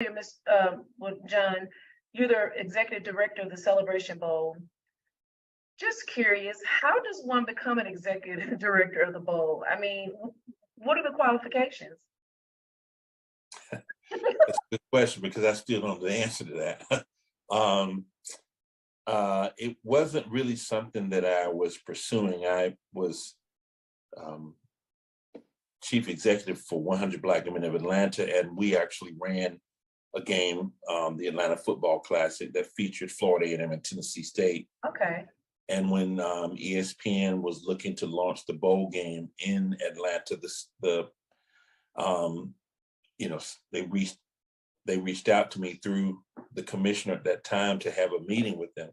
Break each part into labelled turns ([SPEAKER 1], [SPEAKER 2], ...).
[SPEAKER 1] Miss John, you're the executive director of the Celebration Bowl. Just curious, how does one become an executive director of the bowl? I mean, what are the qualifications?
[SPEAKER 2] That's a good question because I still don't know the answer to that. It wasn't really something that I was pursuing. I was chief executive for 100 Black Women of Atlanta, and we actually ran a game, the Atlanta Football Classic, that featured Florida A&M and Tennessee State.
[SPEAKER 1] Okay.
[SPEAKER 2] And when ESPN was looking to launch the bowl game in Atlanta, they reached out to me through the commissioner at that time to have a meeting with them.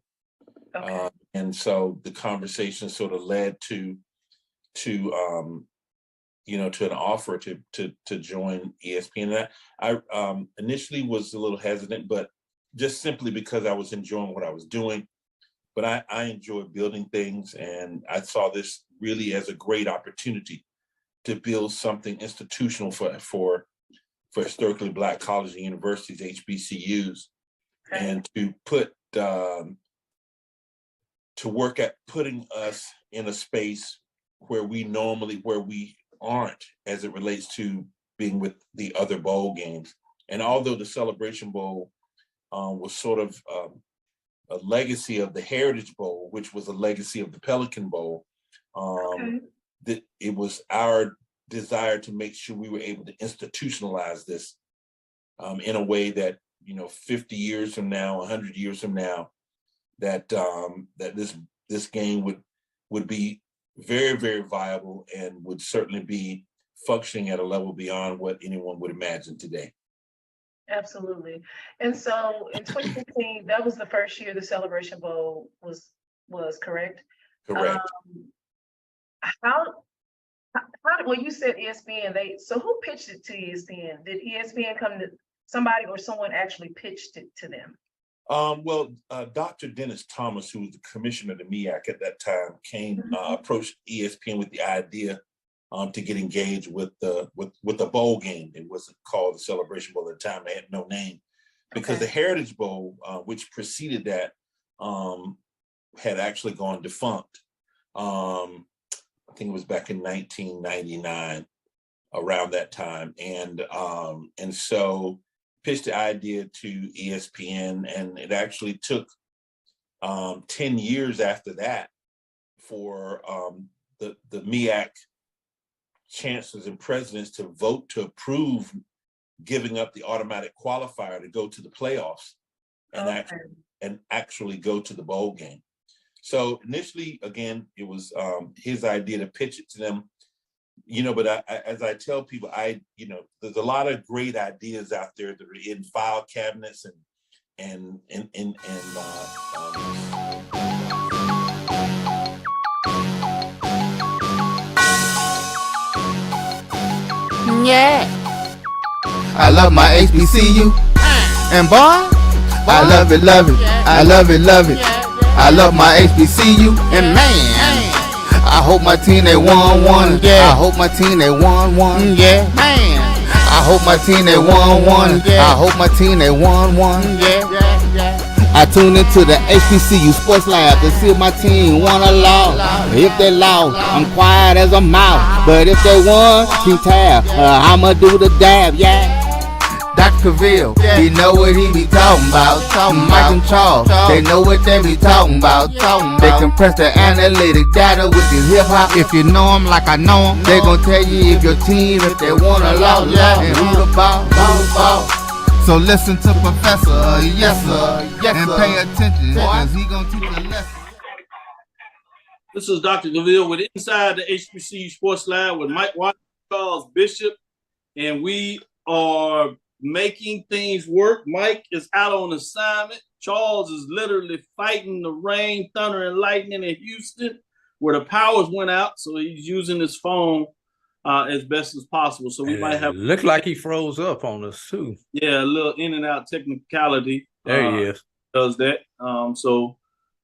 [SPEAKER 1] Okay.
[SPEAKER 2] And so the conversation sort of led to an offer to join ESPN. And I initially was a little hesitant, but just simply because I was enjoying what I was doing. But I enjoy building things, and I saw this really as a great opportunity to build something institutional for historically Black colleges and universities, HBCUs,
[SPEAKER 1] Okay.
[SPEAKER 2] and to work at putting us in a space where we aren't as it relates to being with the other bowl games. And although the Celebration Bowl was sort of a legacy of the Heritage Bowl, which was a legacy of the Pelican Bowl, that it was our desire to make sure we were able to institutionalize this in a way that 50 years from now, 100 years from now, that this game would be very, very viable and would certainly be functioning at a level beyond what anyone would imagine today.
[SPEAKER 1] Absolutely. And so in 2015, that was the first year the Celebration Bowl was correct?
[SPEAKER 2] Correct.
[SPEAKER 1] How well, you said ESPN, so who pitched it to ESPN? Did ESPN come to somebody, or someone actually pitched it to them?
[SPEAKER 2] Dr. Dennis Thomas, who was the commissioner of the MEAC at that time, approached ESPN with the idea to get engaged with the bowl game. It wasn't called the Celebration Bowl at the time; it had no name, because the Heritage Bowl, which preceded that, had actually gone defunct. I think it was back in 1999, around that time, and so pitched the idea to ESPN, and it actually took 10 years after that for the MEAC chancellors and presidents to vote to approve giving up the automatic qualifier to go to the playoffs and actually go to the bowl game. So initially, again, it was his idea to pitch it to them. But as I tell people, there's a lot of great ideas out there that are in file cabinets and
[SPEAKER 3] yeah. I love my HBCU, and boy, I love it, I love it, I love my HBCU, and man, I hope my team they won one. Yeah. I hope my team they won one. Yeah, man. I hope my team they won one. Yeah. I hope my team they won one. Yeah. I tune into the HBCU Sports Lab to see if my team won or lost. If they lost, I'm quiet as a mouse. But if they won, Team Tab, I'ma do the dab. Yeah. Dr. Cavil, he know what he be talking about. Mike and Charles, they know what they be talking about. They compress the analytic data with the hip hop. If you know them like I know them, they gon' tell you if your team, if they won or lost, and who the ball. So listen to Professor, yes sir, and pay attention, cause he gon' teach a lesson.
[SPEAKER 4] This is Dr. Cavil with Inside the HBCU Sports Lab with Mike Watson, Charles Bishop, and we are making things work. Mike is out on assignment. Charles is literally fighting the rain, thunder, and lightning in Houston, where the powers went out. So he's using his phone as best as possible. So we might have.
[SPEAKER 5] Looked like he froze up on us too.
[SPEAKER 4] Yeah, a little in and out technicality.
[SPEAKER 5] There he is.
[SPEAKER 4] Does that. So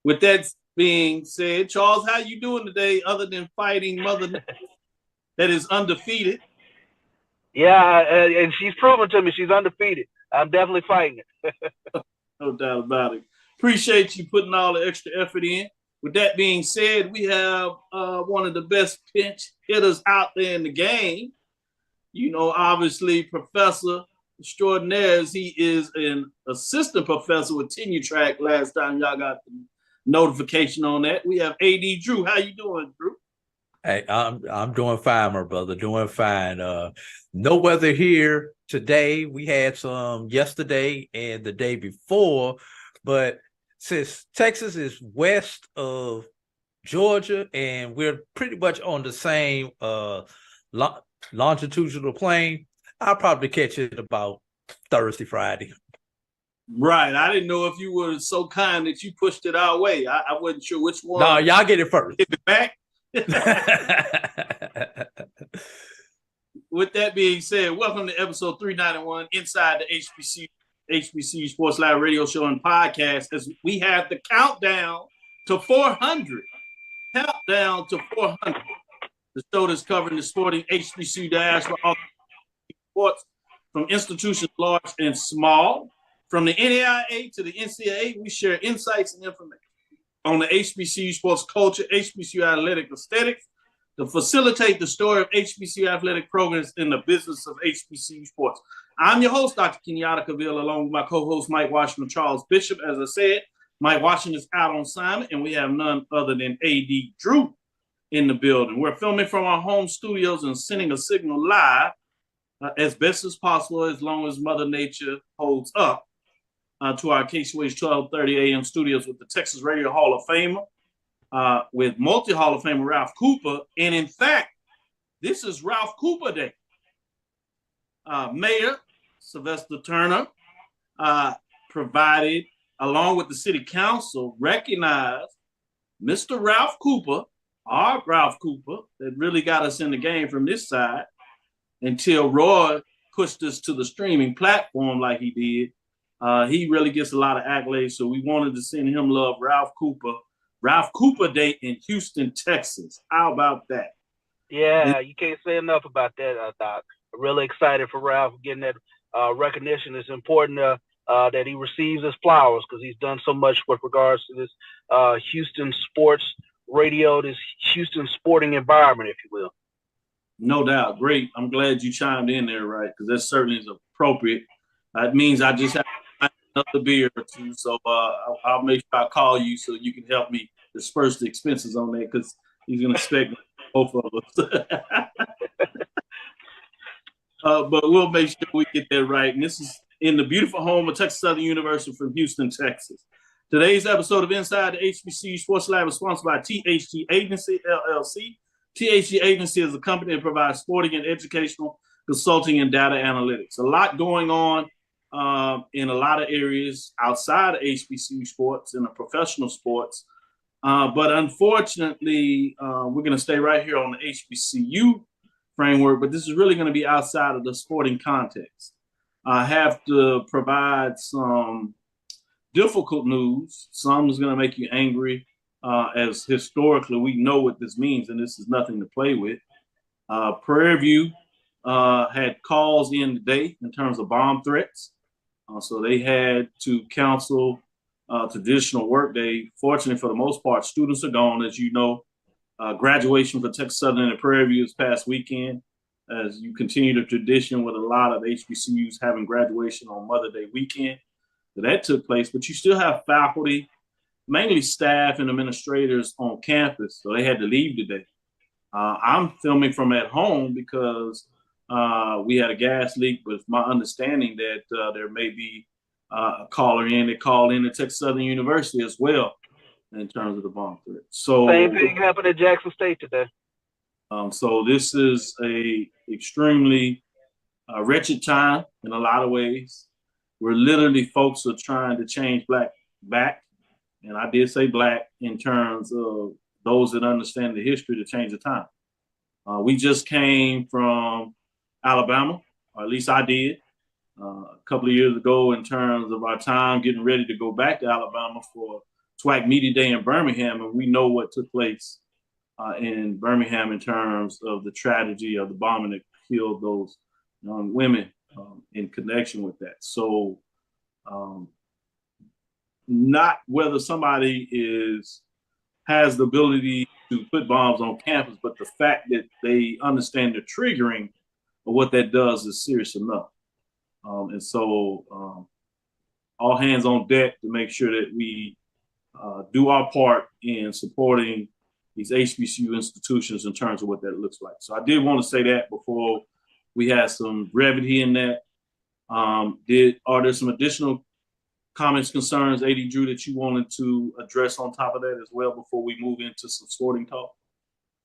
[SPEAKER 4] with that being said, Charles, how you doing today? Other than fighting Mother that is undefeated.
[SPEAKER 6] Yeah, and she's proven to me she's undefeated. I'm definitely fighting it.
[SPEAKER 4] No doubt about it. Appreciate you putting all the extra effort in. With that being said, we have one of the best pinch hitters out there in the game. You know, obviously, Professor Extraordinaire, as he is an assistant professor with tenure track last time y'all got the notification on that. We have A.D. Drew. How you doing, Drew?
[SPEAKER 5] Hey, I'm doing fine, my brother. Doing fine. No weather here today. We had some yesterday and the day before, but since Texas is west of Georgia and we're pretty much on the same longitudinal plane, I'll probably catch it about Thursday, Friday.
[SPEAKER 4] Right. I didn't know if you were so kind that you pushed it our way. I wasn't sure which one.
[SPEAKER 5] No, y'all get it first.
[SPEAKER 4] Get it back. With that being said, welcome to episode 391 inside the HBCU Sports Live radio show and podcast, as we have the countdown to 400. Countdown to 400. The show that's covering the sporting HBCU diaspora, all sports from institutions large and small. From the NAIA to the NCAA, we share insights and information on the HBCU sports culture, HBCU athletic aesthetics, to facilitate the story of HBCU athletic programs in the business of HBCU sports. I'm your host, Dr. Kenyatta Cavil, along with my co-host, Mike Washington Charles Bishop. As I said, Mike Washington is out on assignment, and we have none other than A.D. Drew in the building. We're filming from our home studios and sending a signal live as best as possible, as long as Mother Nature holds up, to our KCWH 1230 AM studios with the Texas Radio Hall of Famer, with multi-Hall of Famer Ralph Cooper. And in fact, this is Ralph Cooper Day. Mayor Sylvester Turner provided, along with the city council, recognized Mr. Ralph Cooper, our Ralph Cooper, that really got us in the game from this side until Roy pushed us to the streaming platform like he did. He really gets a lot of accolades, so we wanted to send him love. Ralph Cooper Day in Houston, Texas. How about that?
[SPEAKER 6] Yeah, you can't say enough about that, Doc. I'm really excited for Ralph getting that recognition. It's important that he receives his flowers because he's done so much with regards to this Houston sports radio, this Houston sporting environment, if you will.
[SPEAKER 4] No doubt. Great. I'm glad you chimed in there, right? Because that certainly is appropriate. It means I just have another beer or two, so I'll make sure I call you so you can help me disperse the expenses on that, because he's going to expect both of us. But we'll make sure we get that right. And this is in the beautiful home of Texas Southern University from Houston, Texas. Today's episode of Inside the HBCU Sports Lab is sponsored by THG Agency, LLC. THG Agency is a company that provides sporting and educational consulting and data analytics. A lot going on in a lot of areas outside of HBCU sports and the professional sports. But unfortunately, we're going to stay right here on the HBCU framework, but this is really going to be outside of the sporting context. I have to provide some difficult news. Some is going to make you angry, as historically we know what this means, and this is nothing to play with. Prairie View had calls in today in terms of bomb threats. So they had to cancel traditional work day. Fortunately, for the most part, students are gone. As you know, graduation for Texas Southern and Prairie View this past weekend, as you continue the tradition with a lot of HBCUs having graduation on Mother Day weekend. So that took place, but you still have faculty, mainly staff and administrators on campus. So they had to leave today. I'm filming from at home because we had a gas leak, but it's my understanding that there may be a caller in that called in at Texas Southern University as well in terms of the bomb threat. So
[SPEAKER 6] same thing happened at Jackson State today.
[SPEAKER 4] So this is a extremely wretched time in a lot of ways, where literally folks are trying to change black back. And I did say black in terms of those that understand the history to change the time. We just came from Alabama, or at least I did, a couple of years ago, in terms of our time getting ready to go back to Alabama for SWAC Media Day in Birmingham. And we know what took place in Birmingham in terms of the tragedy of the bombing that killed those young women in connection with that. So not whether somebody has the ability to put bombs on campus, but the fact that they understand the triggering of what that does is serious enough. And so all hands on deck to make sure that we do our part in supporting these HBCU institutions in terms of what that looks like. So I did want to say that before we had some brevity in that. Are there some additional comments, concerns, AD Drew, that you wanted to address on top of that as well before we move into some sporting talk?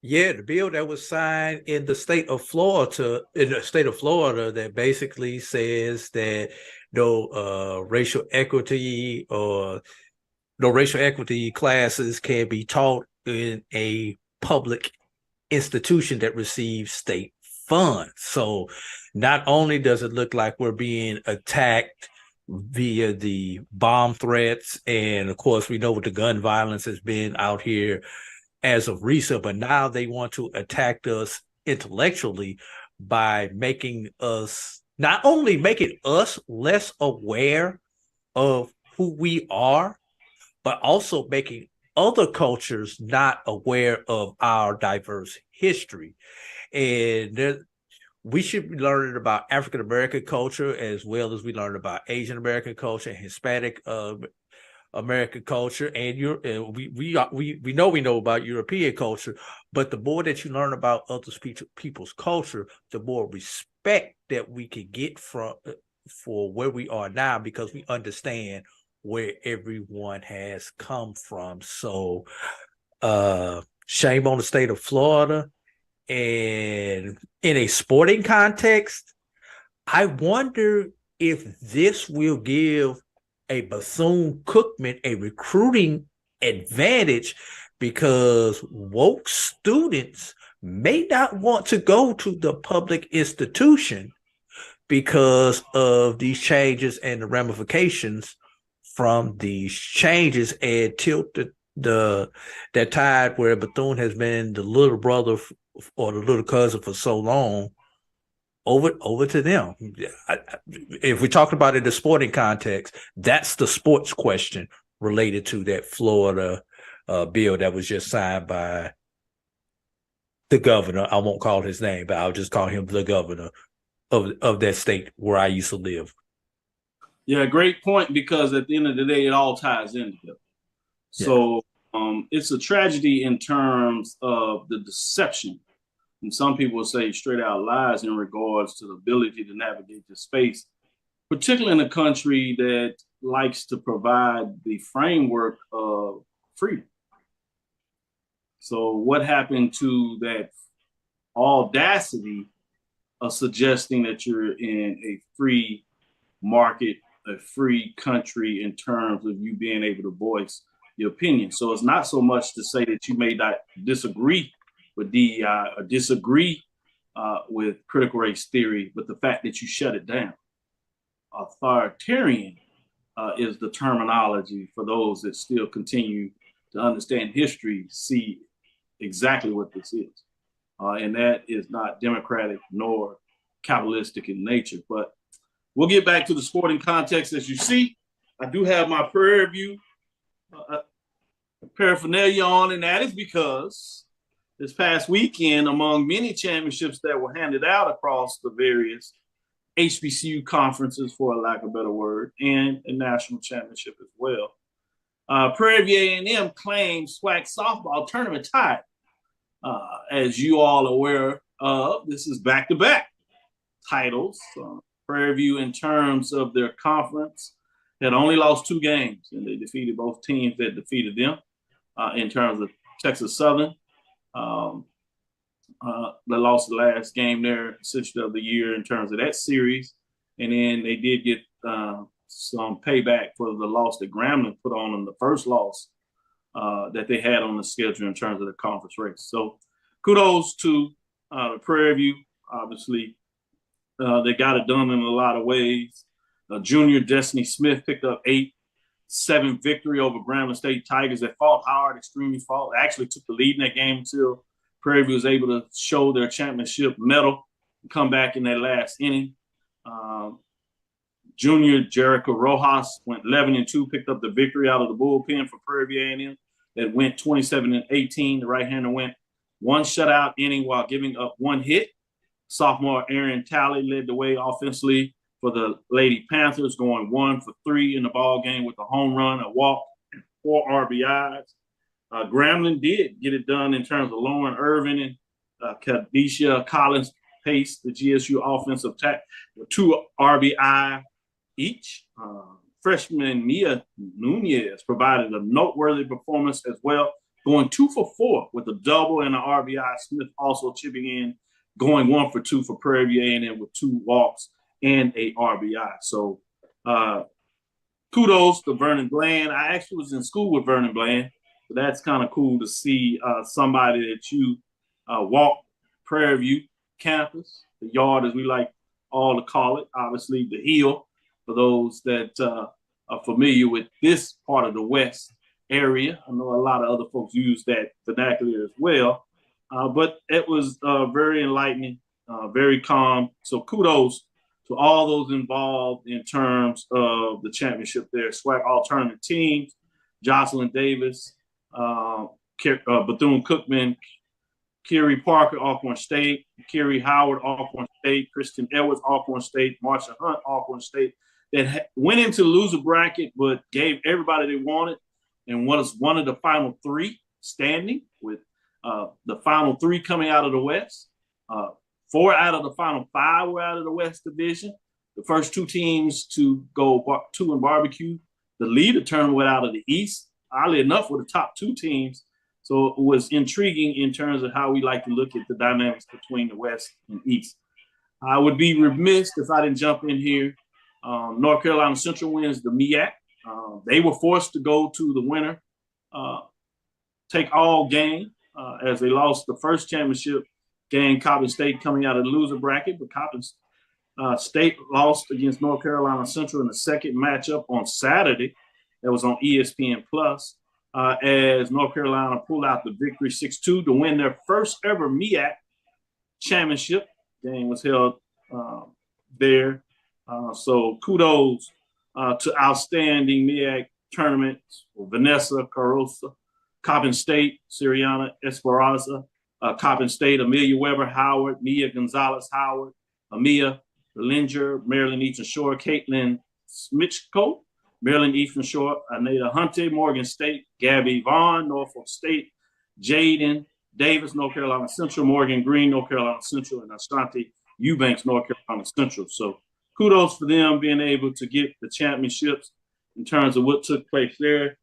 [SPEAKER 5] Yeah, the bill that was signed in the state of Florida, that basically says that no racial equity or no racial equity classes can be taught in a public institution that receives state funds. So not only does it look like we're being attacked via the bomb threats, and of course we know what the gun violence has been out here as of recent, but now they want to attack us intellectually by making us, not only making us less aware of who we are, but also making other cultures not aware of our diverse history. And we should be learning about African American culture as well as we learn about Asian American culture, Hispanic American culture, and we know about European culture. But the more that you learn about other people's culture, the more respect that we can get for where we are now, because we understand where everyone has come from. So shame on the state of Florida. And in a sporting context, I wonder if this will give a Bethune-Cookman a recruiting advantage, because woke students may not want to go to the public institution because of these changes and the ramifications from these changes, and tilt that tide where Bethune has been the little brother or the little cousin for so long over to them. If we talk about it in the sporting context, that's the sports question related to that Florida bill that was just signed by the governor. I won't call his name, but I'll just call him the governor of that state where I used to live. Yeah,
[SPEAKER 4] great point, because at the end of the day, it all ties in together. So it's a tragedy in terms of the deception. And some people will say straight out lies in regards to the ability to navigate the space, particularly in a country that likes to provide the framework of freedom. So what happened to that audacity of suggesting that you're in a free market, a free country in terms of you being able to voice your opinion? So it's not so much to say that you may not disagree with DEI or disagree with critical race theory, but the fact that you shut it down. Authoritarian is the terminology for those that still continue to understand history, see exactly what this is. And that is not democratic nor capitalistic in nature. But we'll get back to the sporting context. As you see, I do have my Prairie View paraphernalia on, and that is because this past weekend, among many championships that were handed out across the various HBCU conferences, for a lack of a better word, and a national championship as well, Prairie View A&M claimed SWAC softball tournament title. As you all are aware of, this is back-to-back titles. Prairie View, in terms of their conference, had only lost 2 games, and they defeated both teams that defeated them. In terms of Texas Southern, they lost the last game there, essentially of the year in terms of that series. And then they did get some payback for the loss that Grambling put on them, the first loss that they had on the schedule in terms of the conference race. So kudos to the Prairie View. Obviously, they got it done in a lot of ways. Junior Destiny Smith picked up 8-7 victory over Grambling State Tigers that fought hard, extremely fought. They actually took the lead in that game until Prairie View was able to show their championship medal and come back in that last inning. Junior Jericho Rojas went 11-2, picked up the victory out of the bullpen for Prairie View A&M. That went 27-18. The right-hander went one shutout inning while giving up one hit. Sophomore Aaron Talley led the way offensively for the Lady Panthers, going 1 for 3 in the ball game with a home run, a walk, and 4 RBIs. Grambling did get it done in terms of Lauren Irvin and Kadisha Collins Pace, the GSU offensive attack, with 2 RBI each. Freshman Mia Nunez provided a noteworthy performance as well, going 2 for 4 with a double and an RBI. Smith also chipping in, going 1 for 2 for Prairie View A&M with 2 walks and a RBI. So kudos to Vernon Bland. I actually was in school with Vernon Bland, so that's kind of cool to see somebody that you walk Prairie View campus, the yard as we like all to call it, obviously the hill for those that are familiar with this part of the West area. I know a lot of other folks use that vernacular as well, but it was very enlightening, very calm. So kudos to all those involved in terms of the championship there. SWAC alternate teams, Jocelyn Davis, Bethune-Cookman, Kerry Parker, Alcorn State, Kerry Howard, Alcorn State, Kristen Edwards, Alcorn State, Marsha Hunt, Alcorn State, that went into the loser bracket but gave everybody they wanted and was one of the final 3 standing, with the final 3 coming out of the West. 4 out of the final 5 were out of the West Division. The first 2 teams to go 2 in barbecue. The leader tournament out of the East. Oddly enough, were the top 2 teams. So it was intriguing in terms of how we like to look at the dynamics between the West and East. I would be remiss if I didn't jump in here. North Carolina Central wins the MEAC. They were forced to go to the winner take all game as they lost the first championship game. Coppin State coming out of the loser bracket, but Coppin State lost against North Carolina Central in the second matchup on Saturday. That was on ESPN Plus. As North Carolina pulled out the victory 6-2 to win their first ever MEAC championship. Game was held there. So kudos to outstanding MEAC tournaments for Vanessa Carosa, Coppin State, Siriana Esperanza, Coppin State, Amelia Weber Howard, Mia Gonzalez Howard, Amia Bellinger, Maryland Eastern Shore, Caitlin Smitchko, Maryland Eastern Shore, Anita Hunte, Morgan State, Gabby Vaughn, Norfolk State, Jaden Davis, North Carolina Central, Morgan Green, North Carolina Central, and Ashanti Eubanks, North Carolina Central. So kudos for them being able to get the championships in terms of what took place there.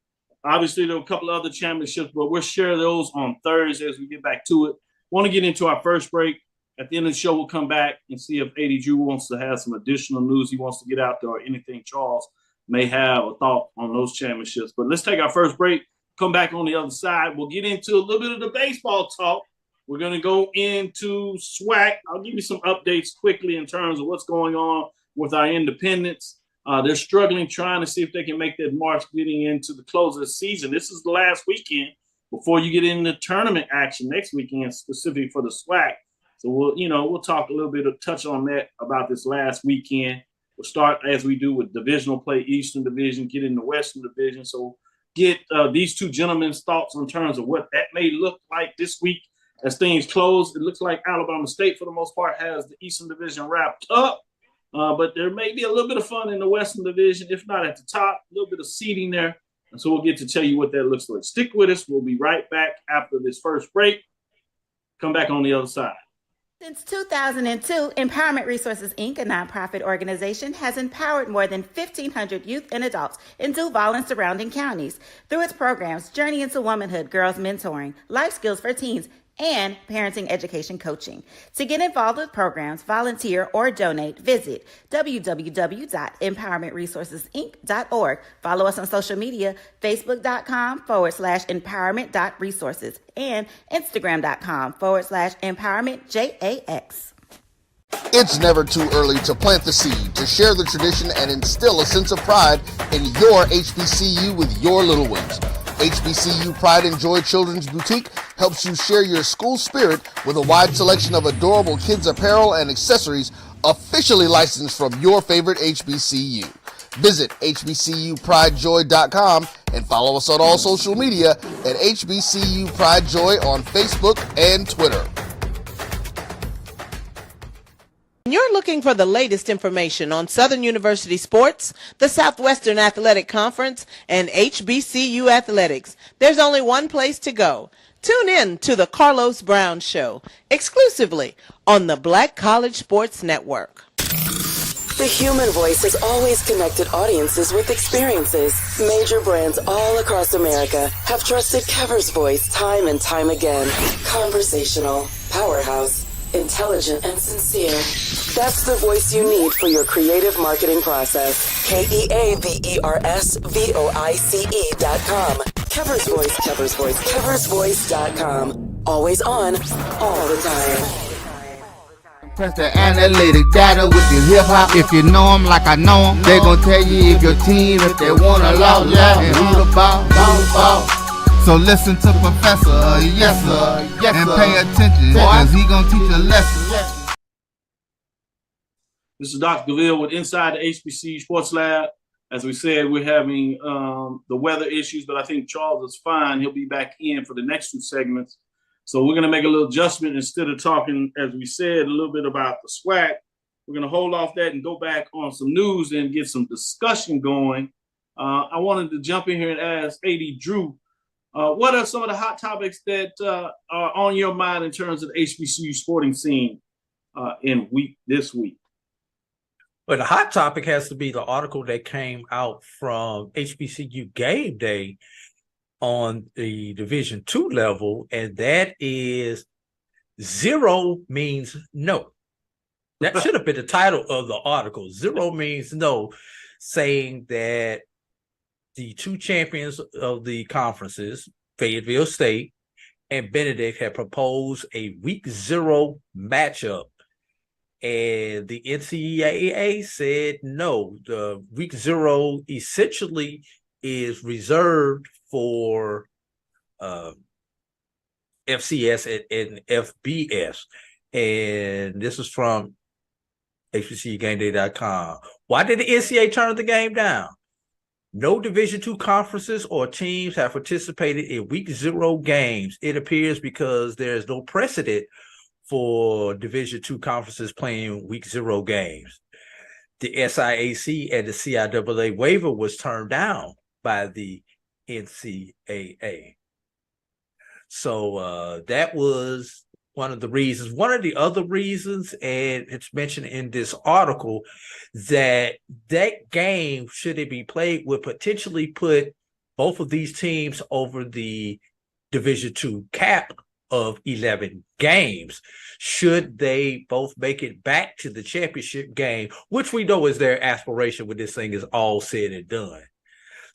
[SPEAKER 4] Obviously, there were a couple of other championships, but we'll share those on Thursday as we get back to it. Want to get into our first break. At the end of the show, we'll come back and see if AD Drew wants to have some additional news he wants to get out there, or anything Charles may have a thought on those championships. But let's take our first break, come back on the other side. We'll get into a little bit of the baseball talk. We're going to go into SWAC. I'll give you some updates quickly in terms of what's going on with our independents. They're struggling, trying to see if they can make that march getting into the close of the season. This is the last weekend before you get into tournament action next weekend, specifically for the SWAC. So we'll talk a little bit of touch on that about this last weekend. We'll start as we do with divisional play, Eastern Division, get in the Western Division. So get these two gentlemen's thoughts in terms of what that may look like this week as things close. It looks like Alabama State, for the most part, has the Eastern Division wrapped up. But there may be a little bit of fun in the Western Division, if not at the top, a little bit of seeding there. And so we'll get to tell you what that looks like. Stick with us. We'll be right back after this first break. Come back on the other side.
[SPEAKER 7] Since 2002, Empowerment Resources, Inc., a nonprofit organization, has empowered more than 1,500 youth and adults in Duval and surrounding counties through its programs Journey into Womanhood, Girls Mentoring, Life Skills for Teens, and Parenting Education Coaching. To get involved with programs, volunteer, or donate, visit www.empowermentresourcesinc.org. Follow us on social media, facebook.com/empowerment.resources and instagram.com/empowermentjax.
[SPEAKER 3] It's never too early to plant the seed, to share the tradition, and instill a sense of pride in your HBCU with your little ones. HBCU Pride and Joy Children's Boutique helps you share your school spirit with a wide selection of adorable kids apparel and accessories, officially licensed from your favorite HBCU. Visit hbcupridejoy.com and follow us on all social media at HBCU Pride Joy on Facebook and Twitter.
[SPEAKER 8] You're looking for the latest information on Southern University sports, the Southwestern Athletic Conference, and HBCU athletics. There's only one place to go. Tune in to the Carlos Brown Show, exclusively on the Black College Sports Network.
[SPEAKER 9] The human voice has always connected audiences with experiences. Major brands all across America have trusted Kever's voice time and time again. Conversational, powerhouse, intelligent, and sincere. That's the voice you need for your creative marketing process. KEAVERSVOICE.com. Kever's Voice, Kever's Voice, KeversVoice.com. Always on, all the time.
[SPEAKER 3] Press the analytic data with your hip hop. If you know them like I know them, they gon' tell you if your team, if they wanna loud, and who the ball. So listen to Professor, yes sir, and pay attention, cause he gon' teach a lesson.
[SPEAKER 4] This is Dr. Cavil with Inside the HBCU Sports Lab. As we said, we're having the weather issues, but I think Charles is fine. He'll be back in for the next two segments. So we're going to make a little adjustment. Instead of talking, as we said, a little bit about the SWAC, we're going to hold off that and go back on some news and get some discussion going. I wanted to jump in here and ask AD Drew, what are some of the hot topics that are on your mind in terms of the HBCU sporting scene this week?
[SPEAKER 5] But the hot topic has to be the article that came out from HBCU Game Day on the Division II level, and that is zero means no. That should have been the title of the article. Zero means no, saying that the two champions of the conferences, Fayetteville State and Benedict, had proposed a week zero matchup. And the NCAA said no. The week zero essentially is reserved for FCS and FBS. And this is from HBCUGameDay.com. Why did the NCAA turn the game down? No Division II conferences or teams have participated in week zero games. It appears because there is no precedent for Division II conferences playing week zero games. The SIAC and the CIAA waiver was turned down by the NCAA. So that was one of the reasons. One of the other reasons, and it's mentioned in this article, that game, should it be played, would potentially put both of these teams over the Division II cap of 11 games, should they both make it back to the championship game, which we know is their aspiration when this thing is all said and done.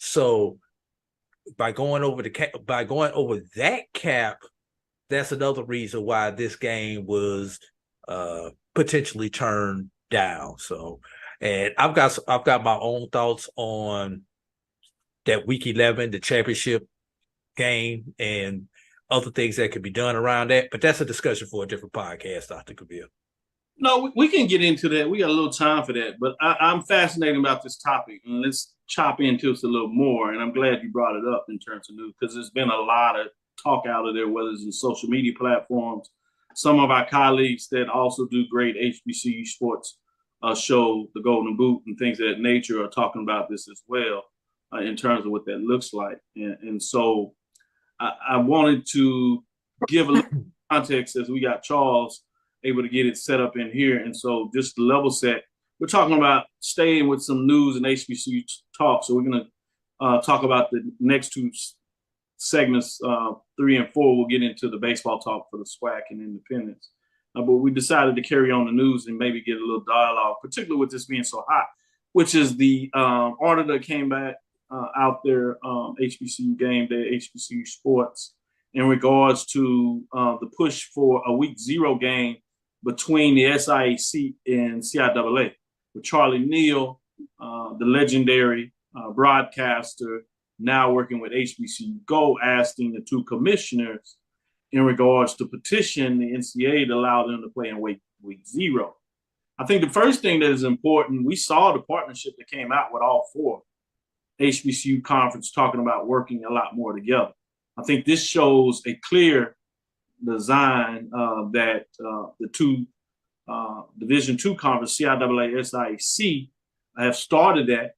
[SPEAKER 5] So by going over that cap, that's another reason why this game was potentially turned down. So, and I've got my own thoughts on that week 11, the championship game, and other things that could be done around that. But that's a discussion for a different podcast, Dr. Cavil.
[SPEAKER 4] No, we can get into that. We got a little time for that. But I'm fascinated about this topic. And let's chop into it a little more. And I'm glad you brought it up in terms of news, because there's been a lot of talk out of there, whether it's in social media platforms. Some of our colleagues that also do great HBCU sports show, the Golden Boot and things of that nature, are talking about this as well in terms of what that looks like. And so I wanted to give a little context as we got Charles able to get it set up in here. And so just to level set, we're talking about staying with some news and HBCU talk. So we're going to talk about the next two segments, 3 and 4. We'll get into the baseball talk for the SWAC and Independence. But we decided to carry on the news and maybe get a little dialogue, particularly with this being so hot, which is the article that came back out there, HBCU Game Day, HBCU Sports, in regards to the push for a week zero game between the SIAC and CIAA, with Charlie Neal, the legendary broadcaster, now working with HBCU Go, asking the two commissioners in regards to petition the NCAA to allow them to play in week zero. I think the first thing that is important, we saw the partnership that came out with all 4 HBCU conference talking about working a lot more together. I think this shows a clear design that the 2 Division II conference, CIAA, SIAC, have started that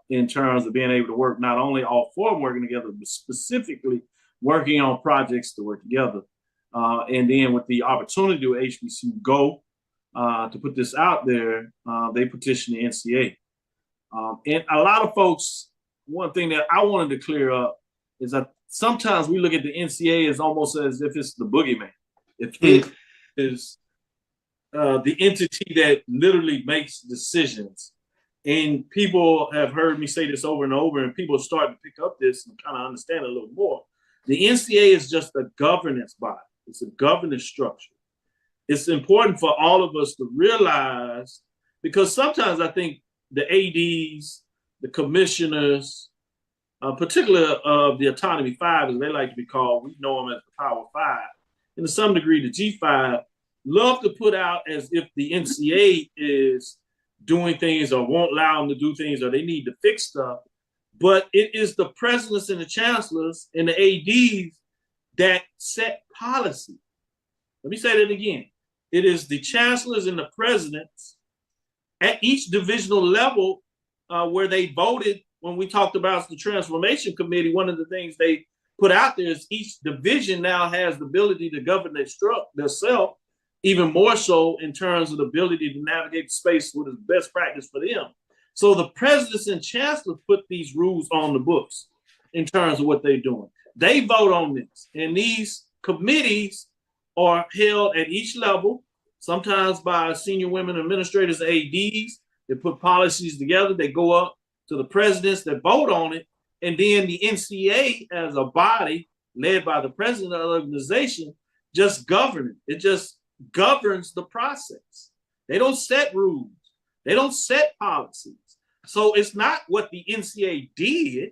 [SPEAKER 4] in terms of being able to work not only all 4 of them working together, but specifically working on projects to work together. And then with the opportunity to HBCU Go to put this out there, they petitioned the NCA. And a lot of folks, one thing that I wanted to clear up is that sometimes we look at the NCA as almost as if it's the boogeyman. If it is the entity that literally makes decisions. And people have heard me say this over and over, and people are starting to pick up this and kind of understand it a little more. The NCA is just a governance body. It's a governance structure. It's important for all of us to realize, because sometimes I think the ADs, the commissioners, particularly of the Autonomy 5, as they like to be called, we know them as the Power 5, and to some degree the G5, love to put out as if the NCA is doing things or won't allow them to do things or they need to fix stuff. But it is the presidents and the chancellors and the ADs that set policy. Let me say that again. It is the chancellors and the presidents at each divisional level where they voted. When we talked about the transformation committee, one of the things they put out there is each division now has the ability to govern themselves, even more so in terms of the ability to navigate the space with the best practice for them. So the presidents and chancellors put these rules on the books in terms of what they're doing. They vote on this, and these committees are held at each level, sometimes by senior women administrators, ADs. They put policies together. They go up to the presidents that vote on it, and then the NCA as a body led by the president of the organization just govern it. It just governs the process. They don't set rules. They don't set policies. So it's not what the NCA did.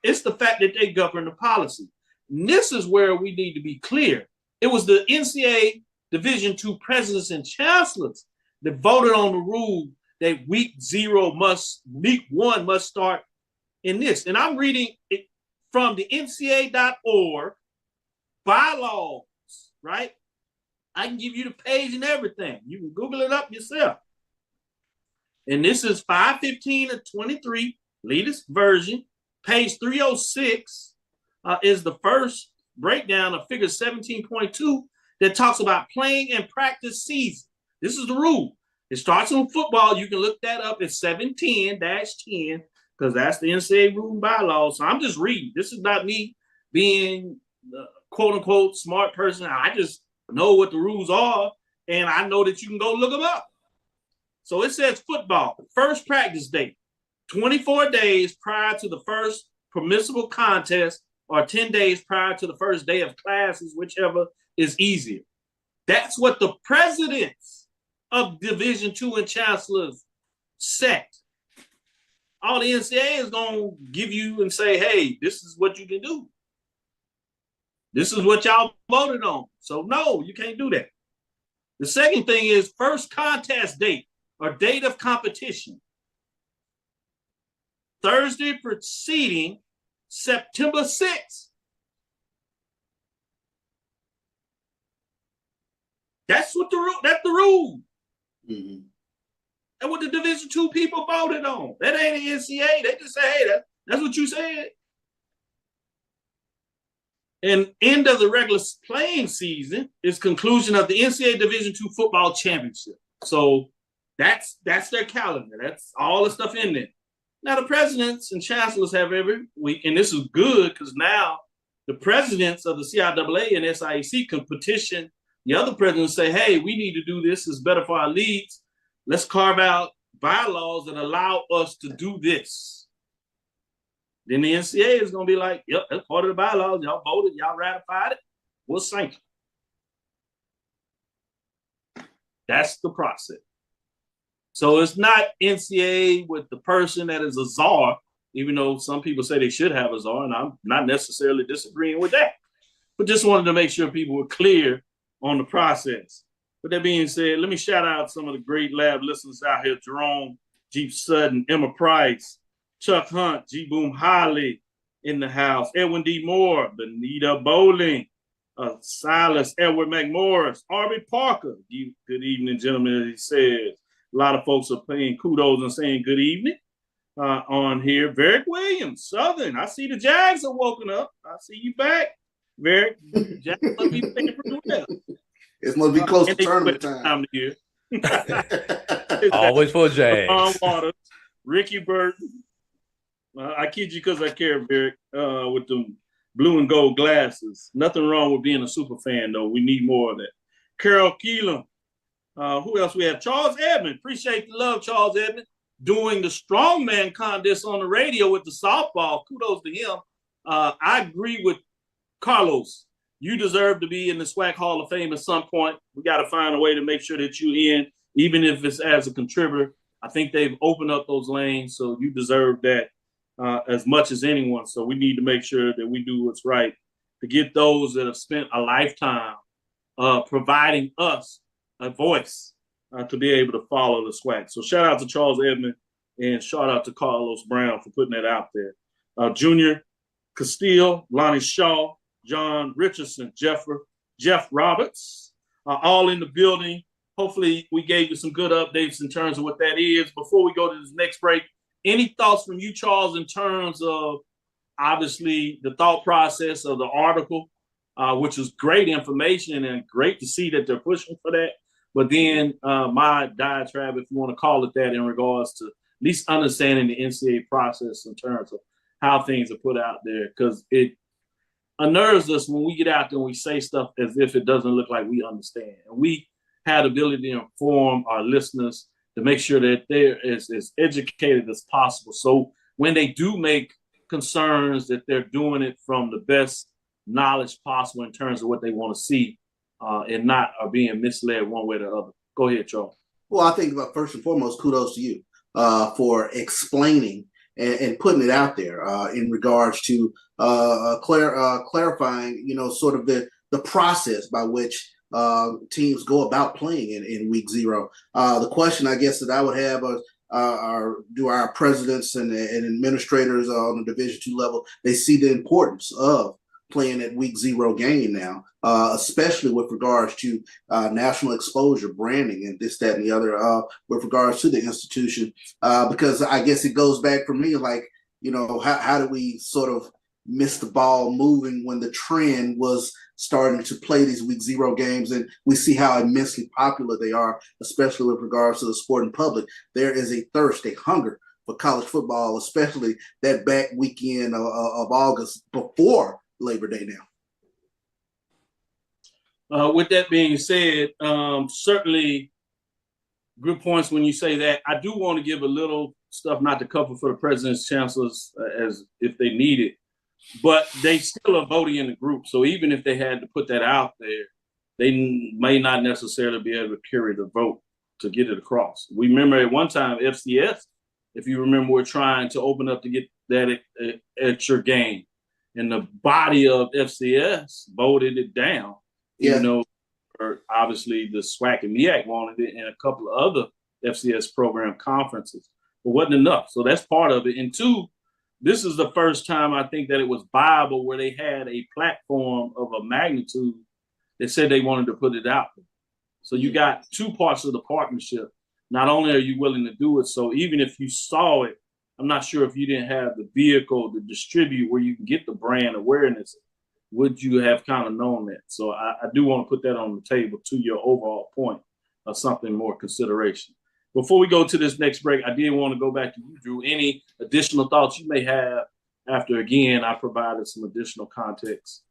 [SPEAKER 4] It's the fact that they govern the policy. And this is where we need to be clear. It was the NCA Division II presidents and chancellors that voted on the rule that week 1 must start in this. And I'm reading it from the NCA.org bylaws, right? I can give you the page and everything. You can Google it up yourself. And this is 515 of 23, latest version. Page 306 is the first breakdown of figure 17.2 that talks about playing and practice season. This is the rule. It starts on football. You can look that up. It's 710-10 because that's the NCAA rule and bylaws. So I'm just reading. This is not me being quote unquote smart person. I just know what the rules are, and I know that you can go look them up. So it says football, first practice date, 24 days prior to the first permissible contest or 10 days prior to the first day of classes, whichever is easier. That's what the presidents of Division II and chancellors set. All the NCAA is going to give you and say, hey, this is what you can do. This is what y'all voted on. So no, you can't do that. The second thing is first contest date or date of competition. Thursday preceding September 6th. That's what the rule. That's the rule. Mm-hmm. And what the Division II people voted on. That ain't the NCAA. They just say, hey, that's what you said. And end of the regular playing season is conclusion of the NCAA Division II football championship. So that's their calendar. That's all the stuff in there. Now the presidents and chancellors have every week, and this is good because now the presidents of the CIAA and SIAC can petition the other presidents and say, hey, we need to do this. It's better for our leagues. Let's carve out bylaws that allow us to do this. Then the NCAA is going to be like, yep, that's part of the bylaws. Y'all voted, y'all ratified it. We'll sanction. That's the process. So it's not NCAA with the person that is a czar, even though some people say they should have a czar, and I'm not necessarily disagreeing with that. But just wanted to make sure people were clear on the process. With that being said, let me shout out some of the great lab listeners out here: Jerome, Jeep Sutton, Emma Price, Chuck Hunt, G Boom Holly in the house, Edwin D. Moore, Benita Bowling, Silas, Edward McMorris, Arby Parker. Good evening, gentlemen. As he says, a lot of folks are paying kudos and saying good evening on here. Varick Williams, Southern. I see the Jags are woken up. I see you back, Varick. Jags must be playing pretty well.
[SPEAKER 10] It must be close to tournament time.
[SPEAKER 4] Here.
[SPEAKER 5] Always for Jags.
[SPEAKER 4] Ron Waters, Ricky Burton. I kid you because I care, Varick, with the blue and gold glasses. Nothing wrong with being a super fan, though. We need more of that. Carol Keelam. Who else we have? Charles Edmond. Appreciate the love, Charles Edmond. Doing the strongman contest on the radio with the softball. Kudos to him. I agree with Carlos. You deserve to be in the SWAC Hall of Fame at some point. We got to find a way to make sure that you're in, even if it's as a contributor. I think they've opened up those lanes, so you deserve that as much as anyone. So we need to make sure that we do what's right to get those that have spent a lifetime providing us a voice to be able to follow the SWAC. So shout out to Charles Edmond and shout out to Carlos Brown for putting that out there. Junior Castile, Lonnie Shaw, John Richardson, Jeff Roberts, all in the building. Hopefully we gave you some good updates in terms of what that is. Before we go to this next break, any thoughts from you, Charles, in terms of obviously the thought process of the article, which was great information and great to see that they're pushing for that. But then my diatribe, if you want to call it that, in regards to at least understanding the NCAA process in terms of how things are put out there, because it unnerves us when we get out there and we say stuff as if it doesn't look like we understand. And we had the ability to inform our listeners to make sure that they're as educated as possible. So when they do make concerns, that they're doing it from the best knowledge possible in terms of what they want to see and not are being misled one way or the other. Go ahead, Charles.
[SPEAKER 10] Well, I think first and foremost, kudos to you for explaining and putting it out there in regards to clarifying, sort of the process by which teams go about playing in week 0. The question, I guess, that I would have do our presidents and administrators on the Division II level, they see the importance of playing at week 0 game now, especially with regards to national exposure, branding, and this, that, and the other with regards to the institution. Because I guess it goes back for me, like, how do we sort of miss the ball moving when the trend was starting to play these week 0 games, and we see how immensely popular they are, especially with regards to the sporting public. There is a thirst, a hunger for college football, especially that back weekend of August before Labor Day now.
[SPEAKER 4] With that being said, certainly good points when you say that. I do want to give a little stuff, not to cover for the president's chancellors as if they need it, but they still are voting in the group. So even if they had to put that out there, they may not necessarily be able to carry the vote to get it across. We remember at one time, FCS, if you remember, we're trying to open up to get that at your game. And the body of FCS voted it down.
[SPEAKER 10] Yeah.
[SPEAKER 4] Even though obviously the SWAC and MEAC wanted it, and a couple of other FCS program conferences. But wasn't enough. So that's part of it. And 2, this is the first time I think that it was viable where they had a platform of a magnitude that said they wanted to put it out there. So you got 2 parts of the partnership. Not only are you willing to do it, so even if you saw it, I'm not sure if you didn't have the vehicle to distribute where you can get the brand awareness, would you have kind of known that? So I do want to put that on the table to your overall point of something more consideration. Before we go to this next break, I did want to go back to you, Drew. Any additional thoughts you may have after, again, I provided some additional context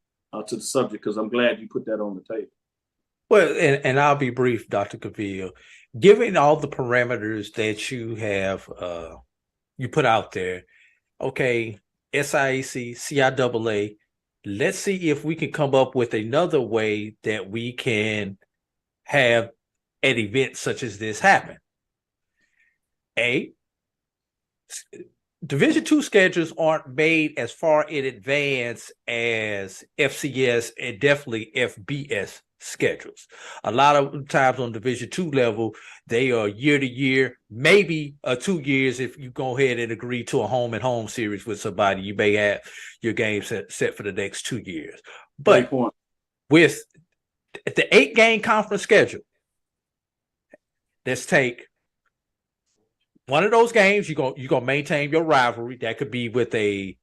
[SPEAKER 4] to the subject, because I'm glad you put that on the table.
[SPEAKER 5] Well, and I'll be brief, Dr. Cavil. Given all the parameters that you have you put out there, okay, SIAC, CIAA, let's see if we can come up with another way that we can have an event such as this happen. Division II schedules aren't made as far in advance as FCS and definitely FBS schedules. A lot of times on Division II level, they are year to year, maybe 2 years. If you go ahead and agree to a home and home series with somebody, you may have your game set for the next 2 years. But with the 8-game conference schedule, let's take one of those games. You're gonna maintain your rivalry. That could be with a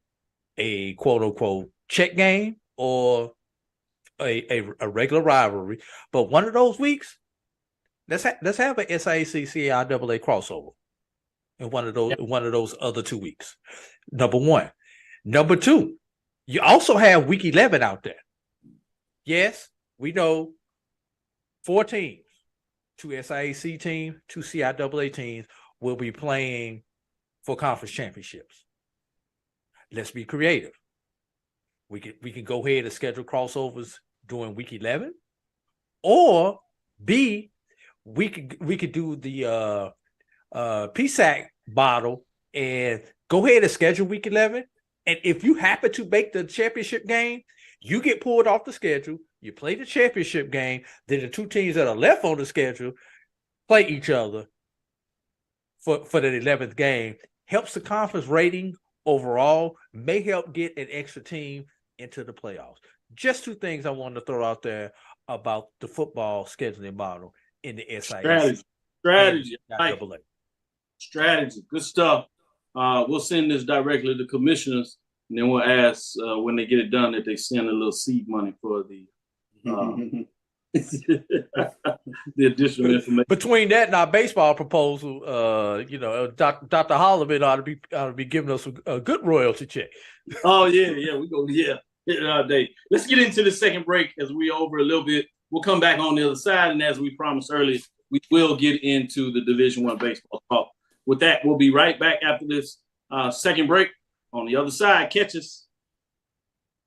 [SPEAKER 5] quote unquote check game or a regular rivalry. But one of those weeks, let's have an SIAC-CIAA crossover in one of those other 2 weeks. Number one. Number two, you also have week 11 out there. Yes, we know 4 teams, 2 SIAC teams, 2 CIAA teams will be playing for conference championships. Let's be creative. We can go ahead and schedule crossovers during week 11, or B, we could do the PSAC model and go ahead and schedule week 11. And if you happen to make the championship game, you get pulled off the schedule. You play the championship game. Then the 2 teams that are left on the schedule play each other for the 11th game. Helps the conference rating overall. May help get an extra team into the playoffs. Just 2 things I wanted to throw out there about the football scheduling model in the SIAC.
[SPEAKER 4] Strategy. Good stuff. We'll send this directly to commissioners, and then we'll ask when they get it done that they send a little seed money for the the additional information.
[SPEAKER 5] Between that and our baseball proposal, Dr. Holloman ought to be giving us a good royalty check.
[SPEAKER 4] Oh yeah, we go all day. Let's get into the second break as we over a little bit. We'll come back on the other side, and as we promised earlier, we will get into the Division I baseball talk. With that, we'll be right back after this second break. On the other side, catch us.